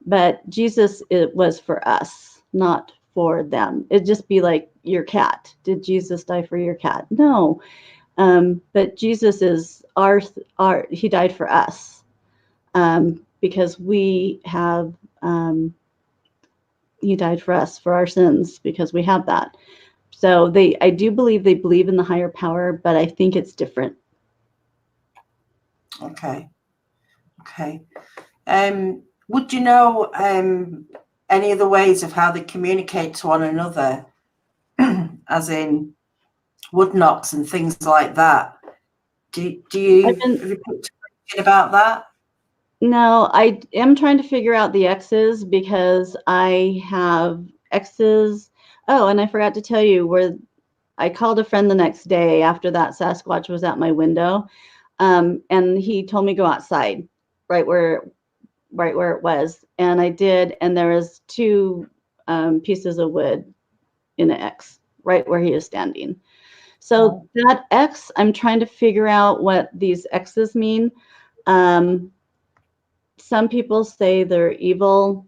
but Jesus, it was for us, not for them. It'd just be like your cat. Did Jesus die for your cat? No. But Jesus is he died for us because we have, he died for us for our sins because we have that. So I do believe they believe in the higher power, but I think it's different. Okay. Would you know any other ways of how they communicate to one another, as in wood knocks and things like that? Have you put about that? No, I am trying to figure out the X's because I have X's. Oh, and I forgot to tell you where I called a friend the next day after that Sasquatch was at my window. And he told me go outside right where it was. And I did. And there was 2 pieces of wood in an X right where he is standing. So that X, I'm trying to figure out what these X's mean. Some people say they're evil.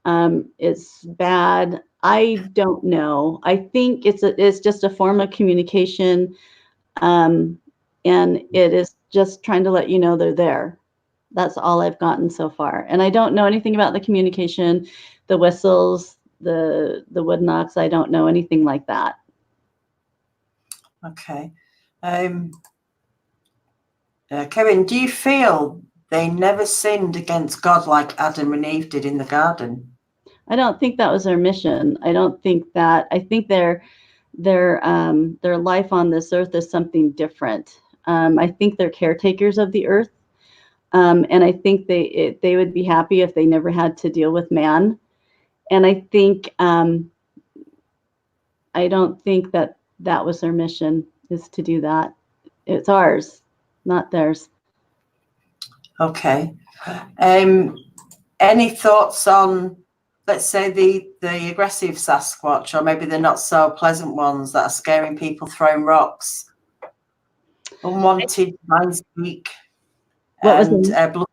It's bad. I don't know. I think it's just a form of communication, and it is just trying to let you know they're there. That's all I've gotten so far, and I don't know anything about the communication, the whistles, the wood knocks. I don't know anything like that. Okay. Kevin, do you feel they never sinned against God like Adam and Eve did in the garden? I don't think that was their mission. I don't think that. I think their life on this earth is something different. I think they're caretakers of the earth, and I think they would be happy if they never had to deal with man. And I think I don't think that was their mission, is to do that. It's ours, not theirs. Okay. Any thoughts on, let's say, the aggressive Sasquatch, or maybe the not so pleasant ones that are scaring people, throwing rocks, unwanted mind speak, and bluff?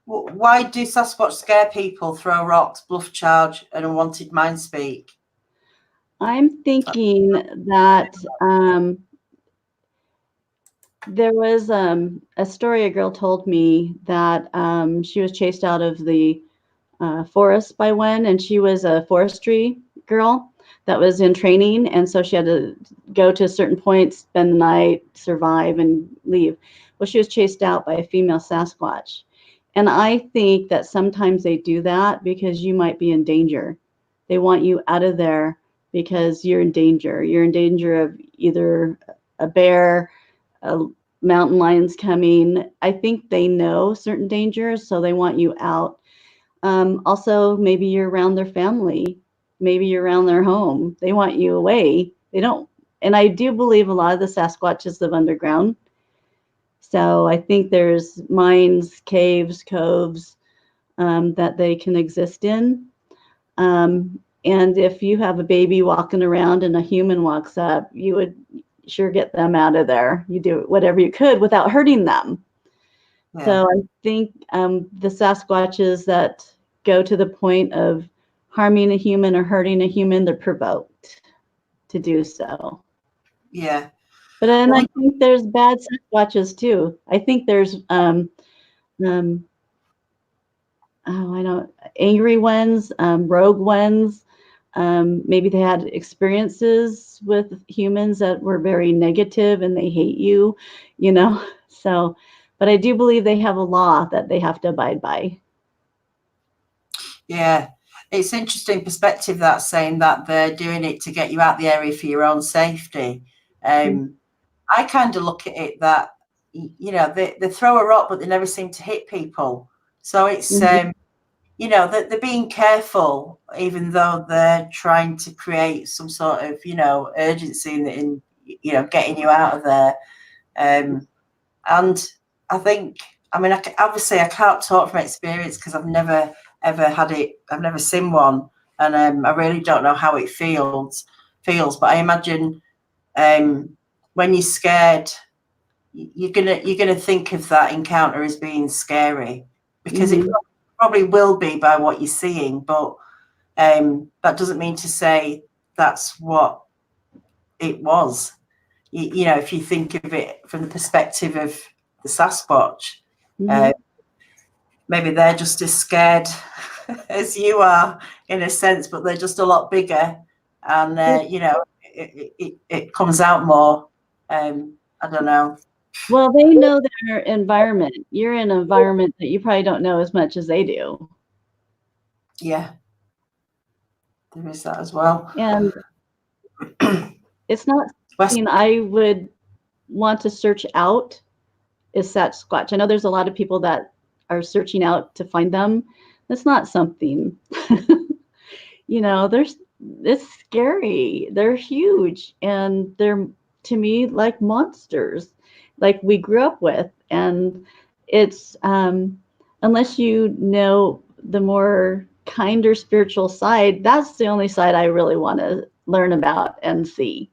Why do Sasquatch scare people, throw rocks, bluff charge, and unwanted mind speak? I'm thinking that there was a story a girl told me that she was chased out of the forest by one, and she was a forestry girl that was in training, and so she had to go to a certain point, spend the night, survive, and leave. Well, she was chased out by a female Sasquatch, and I think that sometimes they do that because you might be in danger. They want you out of there because you're in danger. You're in danger of either a bear, a mountain lions coming. I think they know certain dangers, so they want you out. Also, maybe you're around their family. Maybe you're around their home. They want you away. They don't. And I do believe a lot of the Sasquatches live underground. So I think there's mines, caves, coves that they can exist in. And if you have a baby walking around and a human walks up, you would sure get them out of there. You do whatever you could without hurting them. Yeah. So I think the Sasquatches that go to the point of harming a human or hurting a human, they're provoked to do so. Yeah. But then I think there's bad Sasquatches too. I think there's angry ones, rogue ones. Maybe they had experiences with humans that were very negative and they hate you, you know. So, but I do believe they have a law that they have to abide by. Yeah, it's interesting perspective that saying that they're doing it to get you out the area for your own safety. I kind of look at it that, you know, they throw a rock, but they never seem to hit people. So it's, you know, they're being careful, even though they're trying to create some sort of, you know, urgency in you know, getting you out of there. And I think, I mean, obviously I can't talk from experience because I've never ever had it. I've never seen one, and I really don't know how it feels. But I imagine when you're scared, you're gonna think of that encounter as being scary, because it probably will be by what you're seeing. But that doesn't mean to say that's what it was. You know, if you think of it from the perspective of the Sasquatch, maybe they're just as scared as you are in a sense, but they're just a lot bigger, and you know, it comes out more. I don't know. Well, they know their environment. You're in an environment that you probably don't know as much as they do. Yeah. there is that as well. And it's not something I would want to search out, is Sasquatch. I know there's a lot of people that are searching out to find them. That's not something, you know, it's scary. They're huge, and they're, to me, like monsters, like we grew up with. And it's, unless you know the more kinder spiritual side, that's the only side I really want to learn about and see.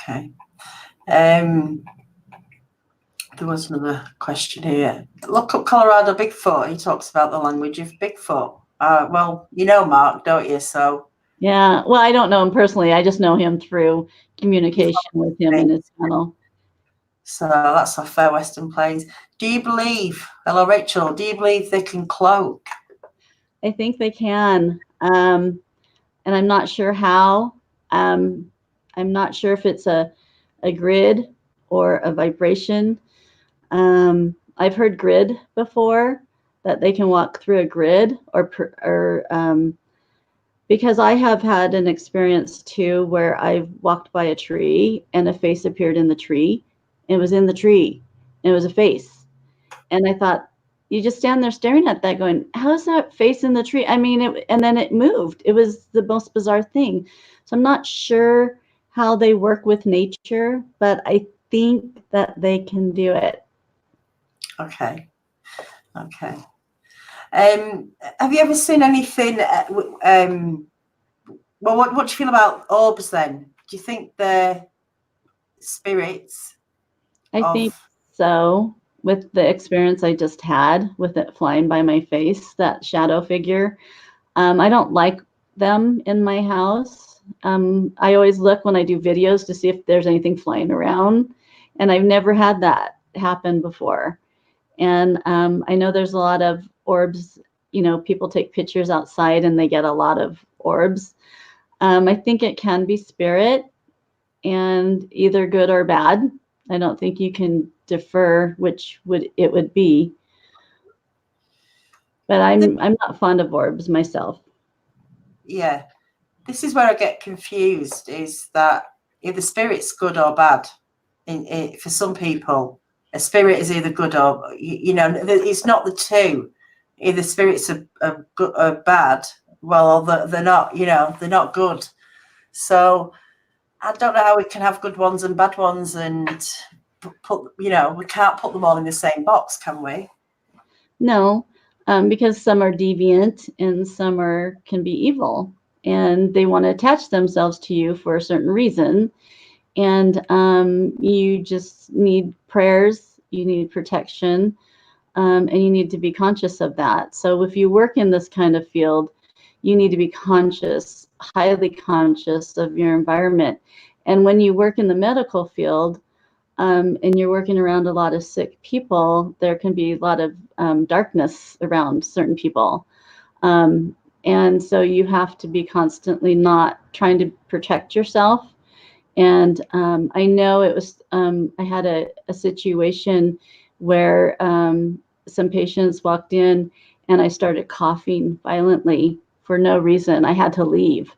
Okay. There was another question here. Look up Colorado Bigfoot. He talks about the language of Bigfoot. Well, you know Mark, don't you? So yeah, well, I don't know him personally. I just know him through communication with him and his channel. So that's our Fair Western Plains. Do you believe, hello Rachel, do you believe they can cloak? I think they can. And I'm not sure how. I'm not sure if it's a grid or a vibration. I've heard grid before, that they can walk through a grid, or because I have had an experience too where I've walked by a tree and a face appeared in the tree. It was in the tree, and it was a face. And I thought, you just stand there staring at that going, how's that face in the tree? I mean, and then it moved. It was the most bizarre thing. So I'm not sure how they work with nature, but I think that they can do it. Okay. Okay. Have you ever seen anything? Well, what do you feel about orbs then? Do you think they're spirits? I think so. With the experience I just had with it flying by my face, that shadow figure, I don't like them in my house. I always look when I do videos to see if there's anything flying around, and I've never had that happen before. And I know there's a lot of orbs, you know, people take pictures outside and they get a lot of orbs. I think it can be spirit, and either good or bad. I don't think you can defer which it would be. But I'm not fond of orbs myself. Yeah, this is where I get confused, is that either spirit's good or bad. For some people, a spirit is either good or, you know, it's not the two. Either spirits are good or bad. Well, they're not, you know, they're not good. So I don't know how we can have good ones and bad ones, and put, you know, we can't put them all in the same box, can we? No, because some are deviant and some can be evil, and they want to attach themselves to you for a certain reason. And you just need prayers, you need protection, and you need to be conscious of that. So if you work in this kind of field, you need to be conscious, highly conscious of your environment. And when you work in the medical field, and you're working around a lot of sick people, there can be a lot of darkness around certain people. And so you have to be constantly not trying to protect yourself. And I know it was, I had a situation where some patients walked in and I started coughing violently for no reason. I had to leave.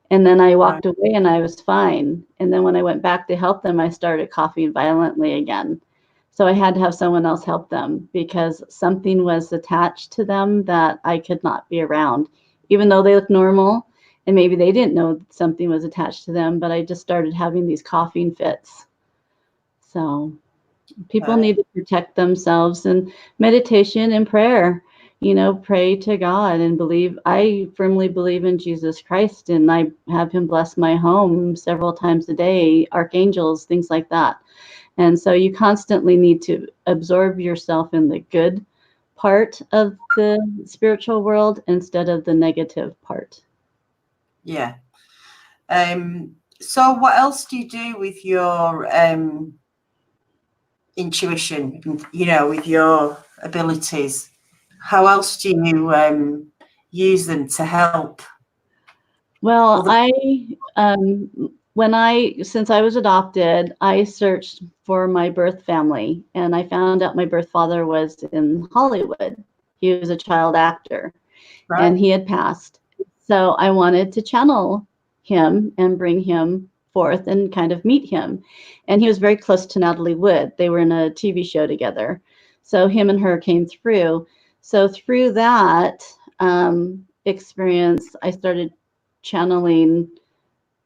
And then I walked away and I was fine. And then when I went back to help them, I started coughing violently again. So I had to have someone else help them because something was attached to them that I could not be around, even though they look normal. And maybe they didn't know something was attached to them, but I just started having these coughing fits. So people need to protect themselves, and meditation and prayer, you know, pray to God and believe. I firmly believe in Jesus Christ, and I have him bless my home several times a day, archangels, things like that. And so you constantly need to absorb yourself in the good part of the spiritual world instead of the negative part. Yeah. So what else do you do with your intuition, you know, with your abilities? How else do you use them to help? Well, since I was adopted, I searched for my birth family, and I found out my birth father was in Hollywood. He was a child actor. and he had passed. So I wanted to channel him and bring him forth and kind of meet him. And he was very close to Natalie Wood. They were in a TV show together. So him and her came through. So through that experience, I started channeling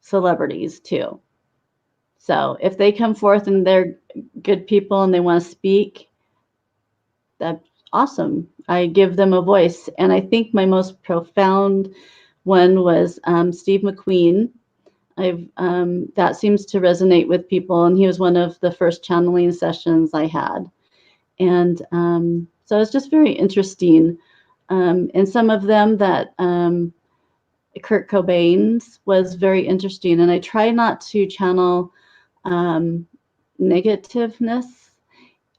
celebrities too. So if they come forth and they're good people and they want to speak, that's awesome. I give them a voice. And I think my most profound one was Steve McQueen. That seems to resonate with people, and he was one of the first channeling sessions I had. And so it's just very interesting. And some of them that Kurt Cobain's was very interesting. And I try not to channel negativeness,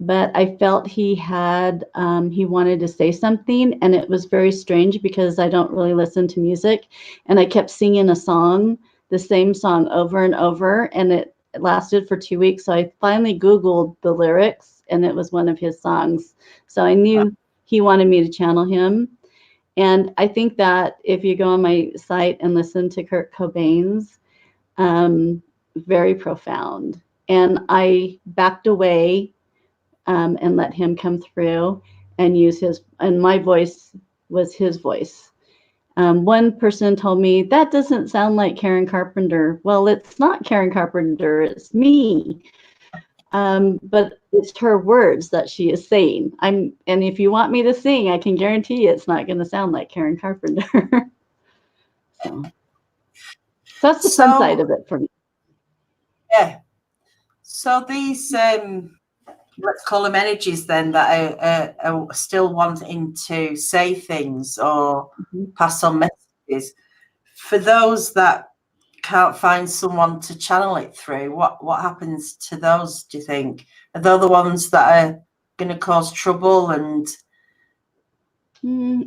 but I felt he had, he wanted to say something, and it was very strange because I don't really listen to music, and I kept singing a song, the same song over and over, and it lasted for 2 weeks. So I finally Googled the lyrics, and it was one of his songs. So I knew he wanted me to channel him. And I think that if you go on my site and listen to Kurt Cobain's, very profound. And I backed away and let him come through and use his, and my voice was his voice. One person told me, that doesn't sound like Karen Carpenter. Well, it's not Karen Carpenter, it's me. But it's her words that she is saying. And if you want me to sing, I can guarantee you it's not going to sound like Karen Carpenter. So that's the fun side of it for me. Yeah. So these, let's call them energies then, that are still wanting to say things or pass on messages. For those that can't find someone to channel it through, what happens to those, do you think? Are they the ones that are going to cause trouble? And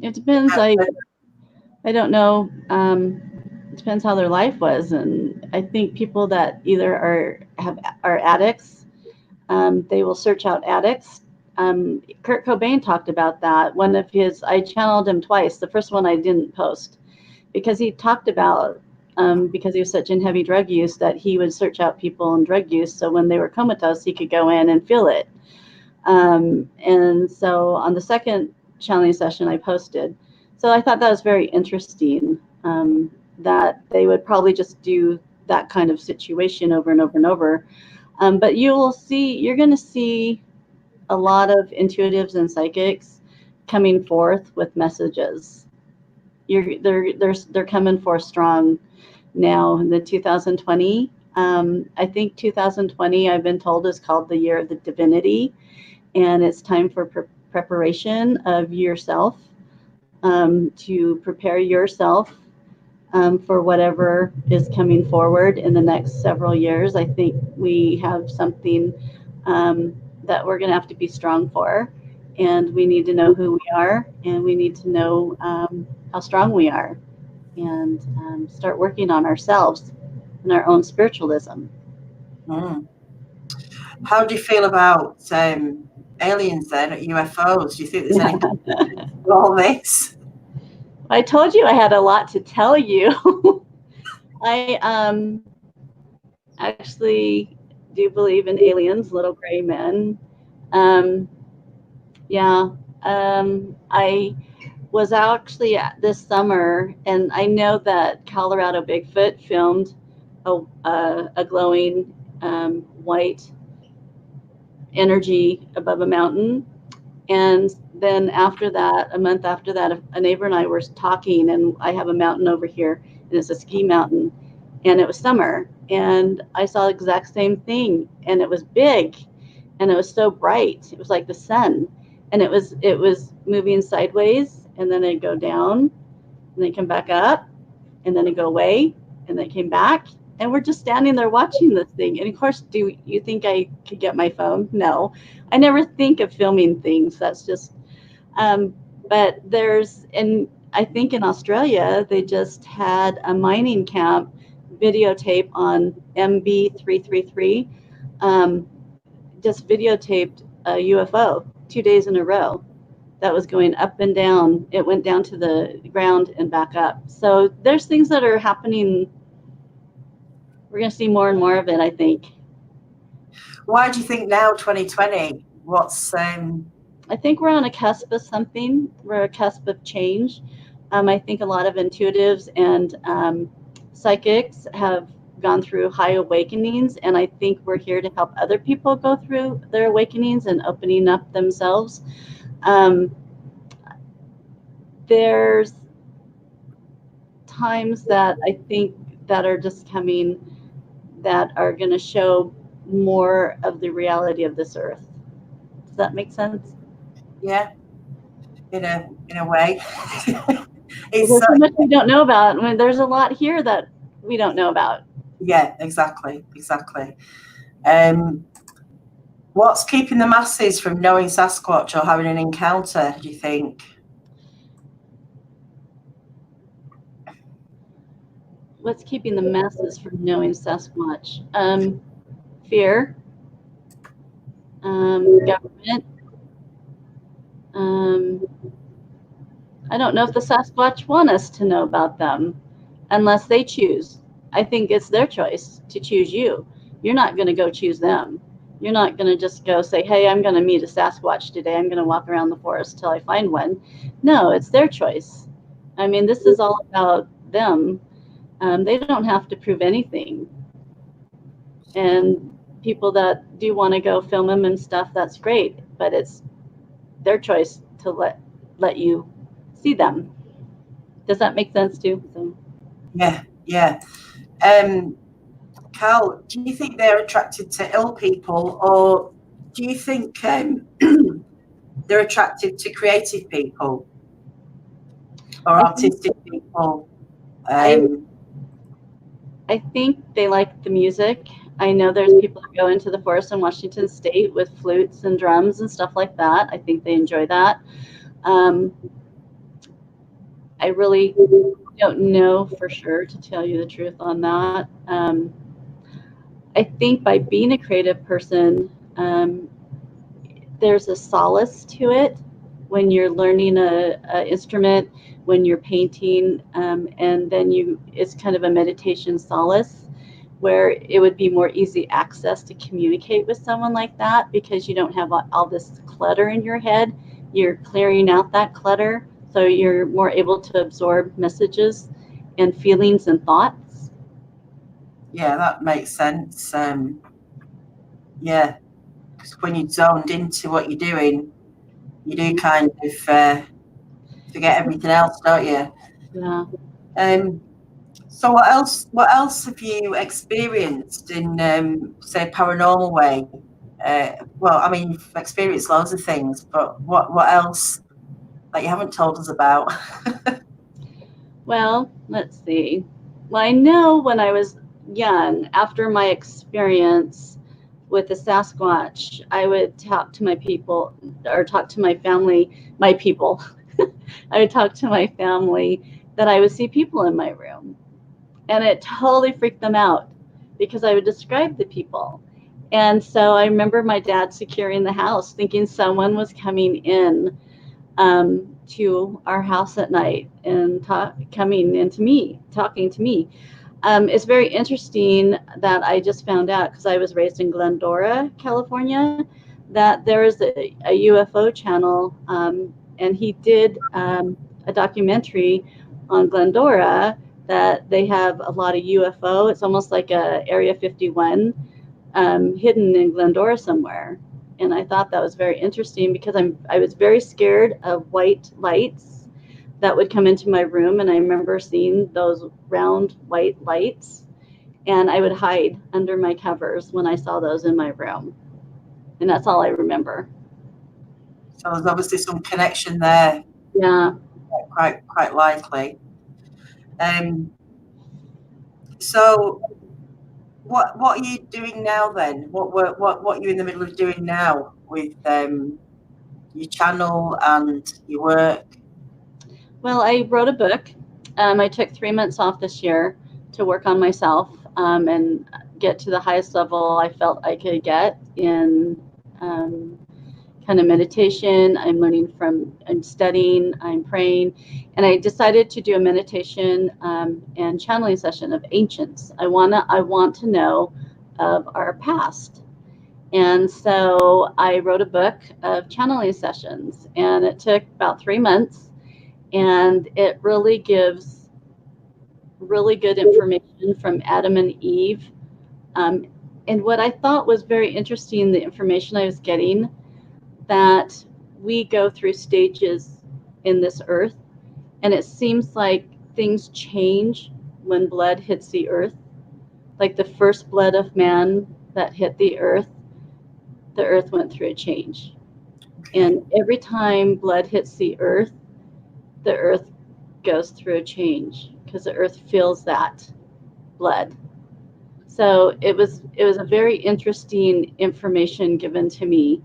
it depends. I don't know. It depends how their life was, and I think people that either are addicts, they will search out addicts. Kurt Cobain talked about that. One of his, I channeled him twice. The first one I didn't post because he talked about, because he was such in heavy drug use, that he would search out people in drug use. So when they were comatose, he could go in and feel it. And so on the second channeling session I posted. So I thought that was very interesting, that they would probably just do that kind of situation over and over and over. But you're going to see a lot of intuitives and psychics coming forth with messages. They're coming forth strong now in the 2020. I think 2020, I've been told, is called the year of the divinity, and it's time for preparation of yourself, to prepare yourself for whatever is coming forward in the next several years. I think we have something that we're going to have to be strong for, and we need to know who we are, and we need to know how strong we are, and start working on ourselves and our own spiritualism. How do you feel about aliens then, UFOs? Do you think there's any for all this? I told you I had a lot to tell you. I actually do believe in aliens, little gray men. I was actually this summer, and I know that Colorado Bigfoot filmed a glowing white energy above a mountain. And then after that, a month after that, a neighbor and I were talking, and I have a mountain over here, and it's a ski mountain, and it was summer, and I saw the exact same thing, and it was big, and it was so bright. It was like the sun, and it was moving sideways, and then it'd go down, and then come back up, and then it'd go away, and then it came back. And we're just standing there watching this thing. And of course, do you think I could get my phone? No, I never think of filming things. That's just, but and I think in Australia, they just had a mining camp videotape on MB333, just videotaped a UFO 2 days in a row. that was going up and down. It went down to the ground and back up. So there's things that are happening. We're going to see more and more of it, I think. Why do you think now, 2020? What's I think we're on a cusp of something. We're a cusp of change. I think a lot of intuitives and psychics have gone through high awakenings, and I think we're here to help other people go through their awakenings and opening up themselves. There's times that I think that are just coming that are going to show more of the reality of this earth. Does that make sense? Yeah, in a way. There's so much we don't know about. I mean, there's a lot here that we don't know about. Yeah, exactly. What's keeping the masses from knowing Sasquatch or having an encounter, do you think? What's keeping the masses from knowing Sasquatch? Fear, government. I don't know if the Sasquatch want us to know about them unless they choose. I think it's their choice to choose you. You're not going to go choose them. You're not going to just go say, hey, I'm going to meet a Sasquatch today. I'm going to walk around the forest till I find one. No, it's their choice. I mean, this is all about them. They don't have to prove anything. And people that do want to go film them and stuff, that's great. But it's their choice to let you see them. Does that make sense too? So. Yeah. Cal, do you think they're attracted to ill people, or do you think they're attracted to creative people or artistic people? I think they like the music. I know there's people that go into the forest in Washington State with flutes and drums and stuff like that. I think they enjoy that. I really don't know for sure, to tell you the truth on that. I think by being a creative person, there's a solace to it when you're learning a instrument, when you're painting, and then it's kind of a meditation solace, where it would be more easy access to communicate with someone like that because you don't have all this clutter in your head. You're clearing out that clutter, so you're more able to absorb messages and feelings and thoughts. Yeah, that makes sense. Yeah, because when you're zoned into what you're doing, you do kind of forget everything else, don't you? Yeah. So what else have you experienced in, say, paranormal way? Well, I mean, you've experienced loads of things, but what else that you haven't told us about? Well, let's see. Well, I know when I was young, after my experience with the Sasquatch, I would talk to my people, or talk to my family, my people. I would talk to my family that I would see people in my room. And it totally freaked them out because I would describe the people. And so I remember my dad securing the house, thinking someone was coming in to our house at night and coming into me, talking to me. It's very interesting that I just found out, because I was raised in Glendora, California, that there is a UFO channel, and he did a documentary on Glendora that they have a lot of UFO. It's almost like a Area 51 hidden in Glendora somewhere. And I thought that was very interesting because I was very scared of white lights that would come into my room. And I remember seeing those round white lights, and I would hide under my covers when I saw those in my room. And that's all I remember. So there's obviously some connection there. Yeah. Quite likely. So what are you doing now then? What are you in the middle of doing now with your channel and your work? Well, I wrote a book. I took 3 months off this year to work on myself and get to the highest level I felt I could get in kind of meditation. I'm studying, I'm praying, and I decided to do a meditation and channeling session of ancients. I want to know of our past. And so I wrote a book of channeling sessions, and it took about 3 months, and it really gives really good information from Adam and Eve. And what I thought was very interesting, the information I was getting, that we go through stages in this earth, and it seems like things change when blood hits the earth. Like the first blood of man that hit the earth went through a change. And every time blood hits the earth goes through a change because the earth feels that blood. So it was a very interesting information given to me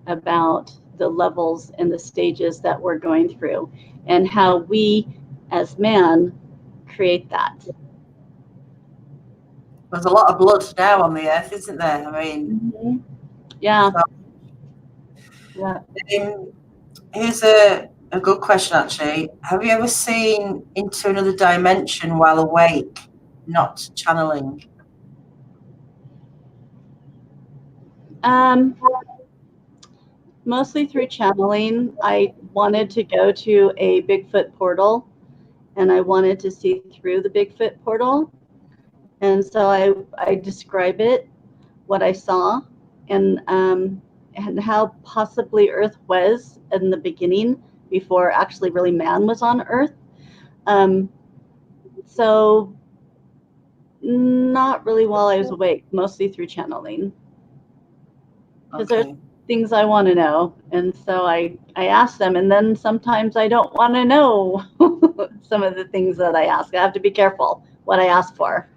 about the levels and the stages that we're going through and how we as man create that. There's a lot of blood now on the earth, isn't there? I mean, yeah. So, Yeah. Here's a good question, actually. Have you ever seen into another dimension while awake, not channeling? Mostly through channeling. I wanted to go to a Bigfoot portal, and I wanted to see through the Bigfoot portal. And so I describe it, what I saw, and how possibly Earth was in the beginning before actually really man was on Earth. So not really while I was awake, mostly through channeling. Because there's things I want to know, and so I ask them, and then sometimes I don't want to know some of the things that I ask. I have to be careful what I ask for,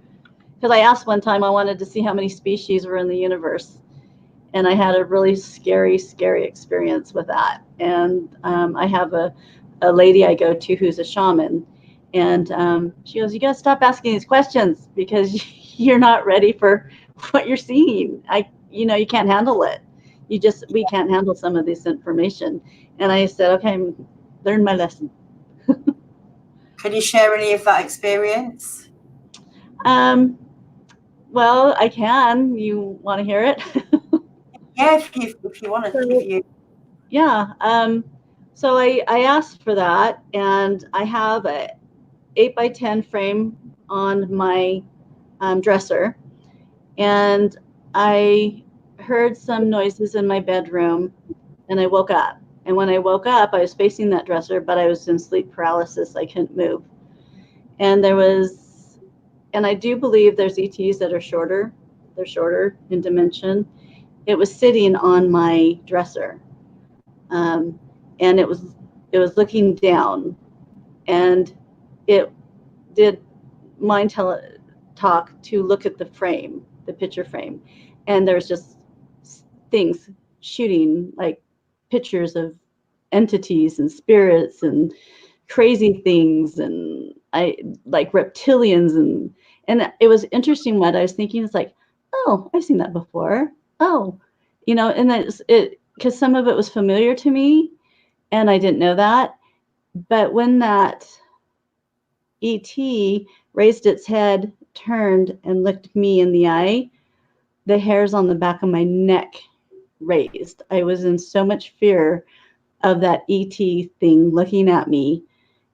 because I asked one time, I wanted to see how many species were in the universe, and I had a really scary experience with that. And I have a lady I go to who's a shaman, and she goes, "You got to stop asking these questions because you're not ready for what you're seeing. You can't handle it. We can't handle some of this information." And I said, "Okay, learn my lesson." Can you share any of that experience? Well, I can. You want to hear it? Yeah, if you want to. Yeah. So I asked for that, and I have a 8x10 frame on my dresser, and I heard some noises in my bedroom, and I woke up. And when I woke up, I was facing that dresser, but I was in sleep paralysis. I couldn't move. And and I do believe there's ETs that are shorter. They're shorter in dimension. It was sitting on my dresser, and it was looking down, and it did mind talk to look at the frame, the picture frame, and there's just things shooting, like pictures of entities and spirits and crazy things, and I like reptilians, and it was interesting. What I was thinking is like, oh, I've seen that before. Oh, and it because some of it was familiar to me, and I didn't know that. But when that ET raised its head, turned, and looked me in the eye, the hairs on the back of my neck raised. I was in so much fear of that ET thing looking at me.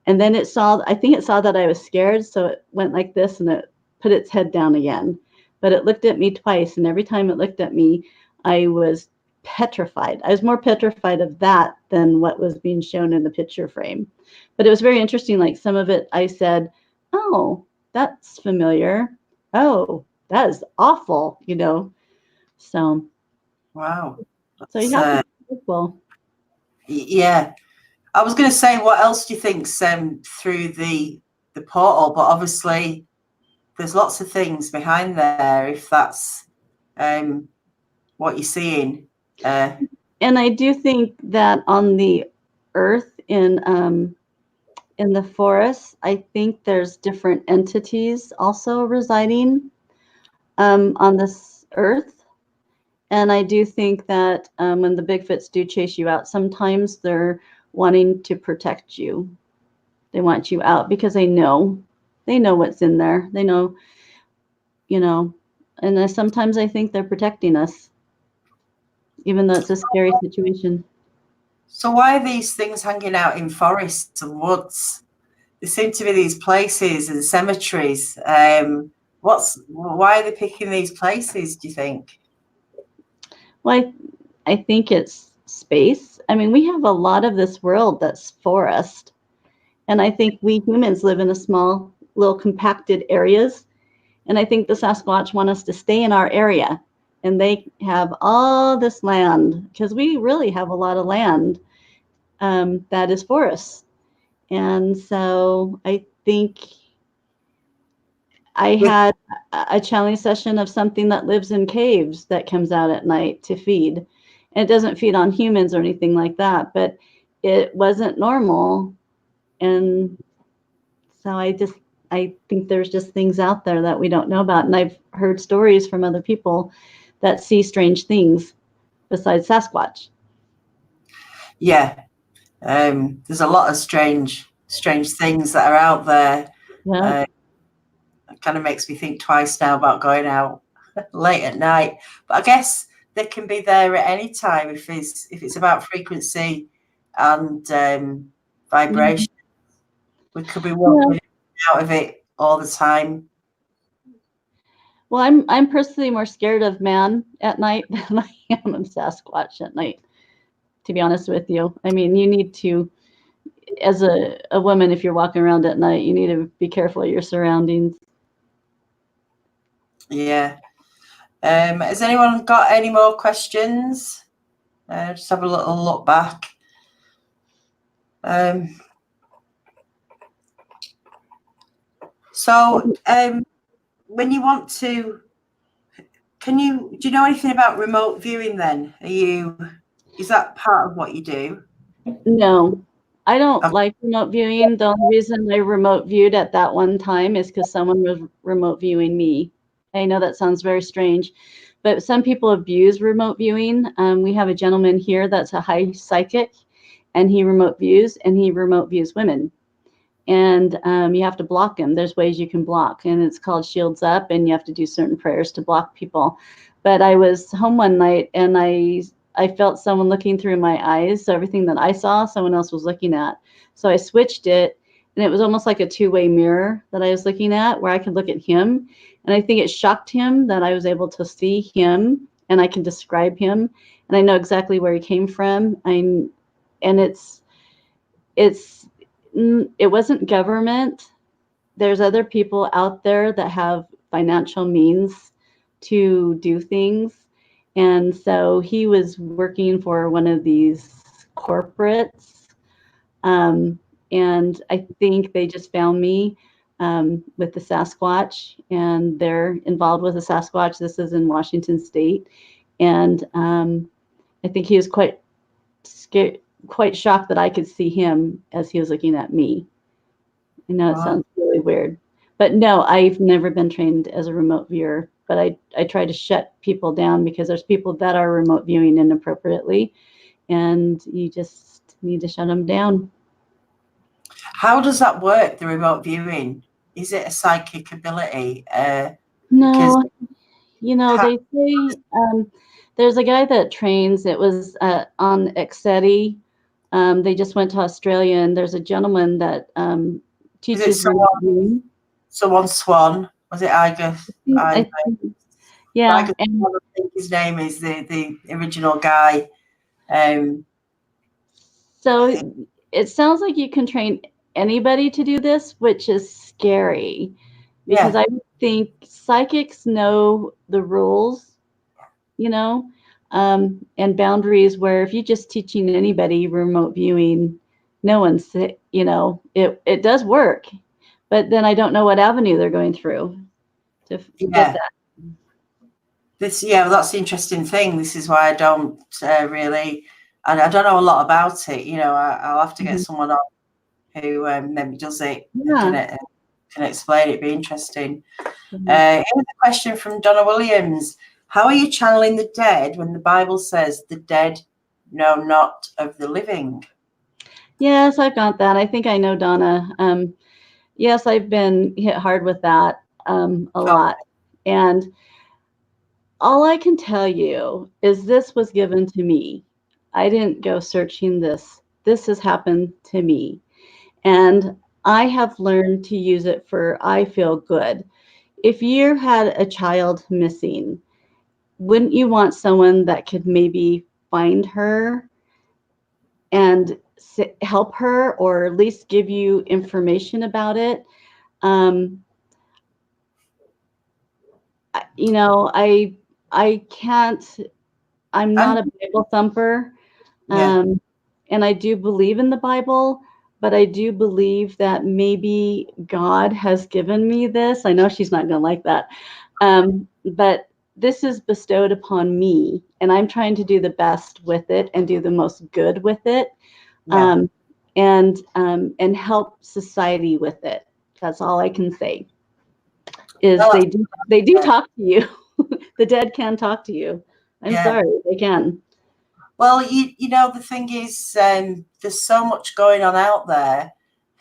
And then I think it saw that I was scared, so it went like this and it put its head down again. But it looked at me twice, and every time it looked at me, I was petrified. I was more petrified of that than what was being shown in the picture frame. But it was very interesting. Like some of it, I said, "Oh, that's familiar. Oh, that is awful," So. Wow. So you have to be careful. Yeah. I was going to say, what else do you think's through the portal? But obviously, there's lots of things behind there. If that's what you're seeing. And I do think that on the earth in the forest, I think there's different entities also residing on this earth, And I do think that when the Bigfoots do chase you out, sometimes they're wanting to protect you. They want you out because they know what's in there. They know, and sometimes I think they're protecting us, even though it's a scary situation. So why are these things hanging out in forests and woods? There seem to be these places and cemeteries. Why are they picking these places, do you think? Well, I think it's space. I mean, we have a lot of this world that's forest. And I think we humans live in a small, little compacted areas. And I think the Sasquatch want us to stay in our area. And they have all this land, because we really have a lot of land that is forest. And so I think I had a challenge session of something that lives in caves that comes out at night to feed. And it doesn't feed on humans or anything like that, but it wasn't normal. And so I think there's just things out there that we don't know about. And I've heard stories from other people that see strange things besides Sasquatch. Yeah. There's a lot of strange things that are out there. Yeah. It kind of makes me think twice now about going out late at night. But I guess they can be there at any time if it's about frequency and vibration. We could be walking out of it all the time. Well, I'm personally more scared of man at night than I am of Sasquatch at night, to be honest with you. I mean, you need to, as a woman, if you're walking around at night, you need to be careful of your surroundings. Yeah. Has anyone got any more questions? Just have a little look back. So when you want to, do you know anything about remote viewing then? Is that part of what you do? No, I don't like remote viewing. The only reason I remote viewed at that one time is because someone was remote viewing me. I know that sounds very strange, but some people abuse remote viewing. We have a gentleman here that's a high psychic, and he remote views women. And you have to block him. There's ways you can block, and it's called shields up, and you have to do certain prayers to block people. But I was home one night, and I felt someone looking through my eyes. So everything that I saw, someone else was looking at. So I switched it, and it was almost like a two-way mirror that I was looking at, where I could look at him. And I think it shocked him that I was able to see him, and I can describe him, and I know exactly where he came from. And it wasn't government. There's other people out there that have financial means to do things. And so he was working for one of these corporates. And I think they just found me with the Sasquatch, and they're involved with the Sasquatch. This is in Washington State. And I think he was quite scared, quite shocked that I could see him as he was looking at me. I know it sounds really weird, but no, I've never been trained as a remote viewer, but I try to shut people down because there's people that are remote viewing inappropriately, and you just need to shut them down. How does that work, the remote viewing? Is it a psychic ability? No, they say there's a guy that trains. It was on EXETI. They just went to Australia, and there's a gentleman that teaches remote viewing. Someone Swan, was it Iger? Yeah, I think his name is the original guy. So it sounds like you can train anybody to do this, which is scary, because I think psychics know the rules, and boundaries, where if you're just teaching anybody remote viewing, no one's, it does work, but then I don't know what avenue they're going through to get that. That's the interesting thing. This is why I don't really, and I don't know a lot about it. I'll have to get someone on who maybe does it and can explain it. It'd be interesting. Here's a question from Donna Williams. How are you channeling the dead when the Bible says the dead know not of the living? Yes, I've got that. I think I know, Donna. Yes, I've been hit hard with that a lot. And all I can tell you is this was given to me. I didn't go searching this. This has happened to me. And I have learned to use it for I feel good. If you had a child missing, wouldn't you want someone that could maybe find her and help her, or at least give you information about it? You know, I can't. I'm not a Bible thumper, and I do believe in the Bible, but I do believe that maybe God has given me this. I know she's not going to like that, but this is bestowed upon me, and I'm trying to do the best with it and do the most good with it, and help society with it. That's all I can say. Is they do talk to you. The dead can talk to you. I'm sorry, they can. Well, you know, the thing is, there's so much going on out there.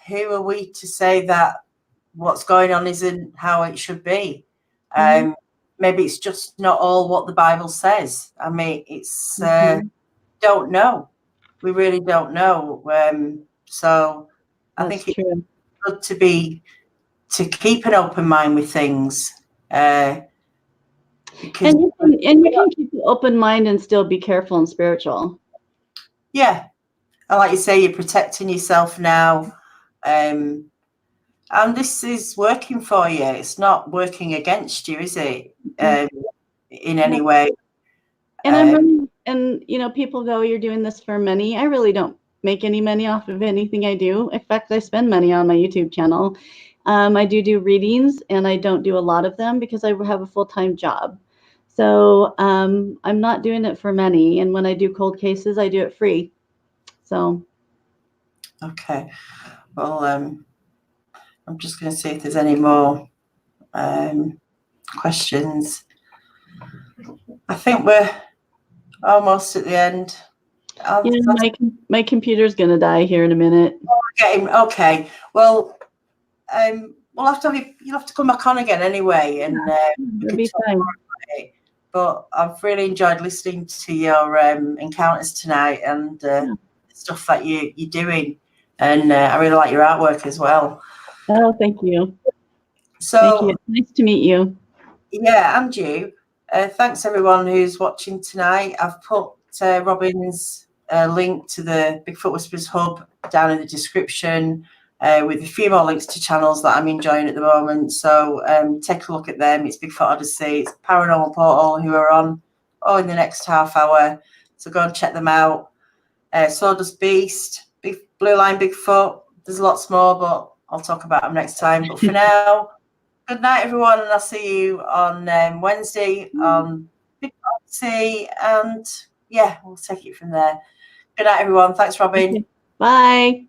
Who are we to say that what's going on isn't how it should be? Maybe it's just not all what the Bible says. I mean, it's don't know. We really don't know. So I think it's good to keep an open mind with things. Because and you can keep an open mind and still be careful and spiritual. Yeah, and like you say, you're protecting yourself now, and this is working for you. It's not working against you, is it? In any way. And I'm really, and you know, people go, "You're doing this for money." I really don't make any money off of anything I do. In fact, I spend money on my YouTube channel. I do readings, and I don't do a lot of them because I have a full-time job. So I'm not doing it for money. And when I do cold cases, I do it free. So. Okay. Well, I'm just going to see if there's any more questions. I think we're almost at the end. My computer's going to die here in a minute. Okay. Well, we'll have to you'll have to come back on again anyway, and it'll be fine. But I've really enjoyed listening to your encounters tonight and stuff that you're doing, and I really like your artwork as well. Oh, thank you. So thank you. Nice to meet you. Yeah, and you. Thanks everyone who's watching tonight. I've put Robyn's link to the Bigfoot Whisperers Hub down in the description, with a few more links to channels that I'm enjoying at the moment. So take a look at them. It's Bigfoot ODYSSEY, it's Paranormal Portal, who are on in the next half hour. So go and check them out. Sawdust Beast, Blue Line Bigfoot. There's lots more, but I'll talk about them next time. But for now, good night, everyone, and I'll see you on Wednesday on Bigfoot ODYSSEY, and yeah, we'll take it from there. Good night, everyone. Thanks, Robyn. Bye.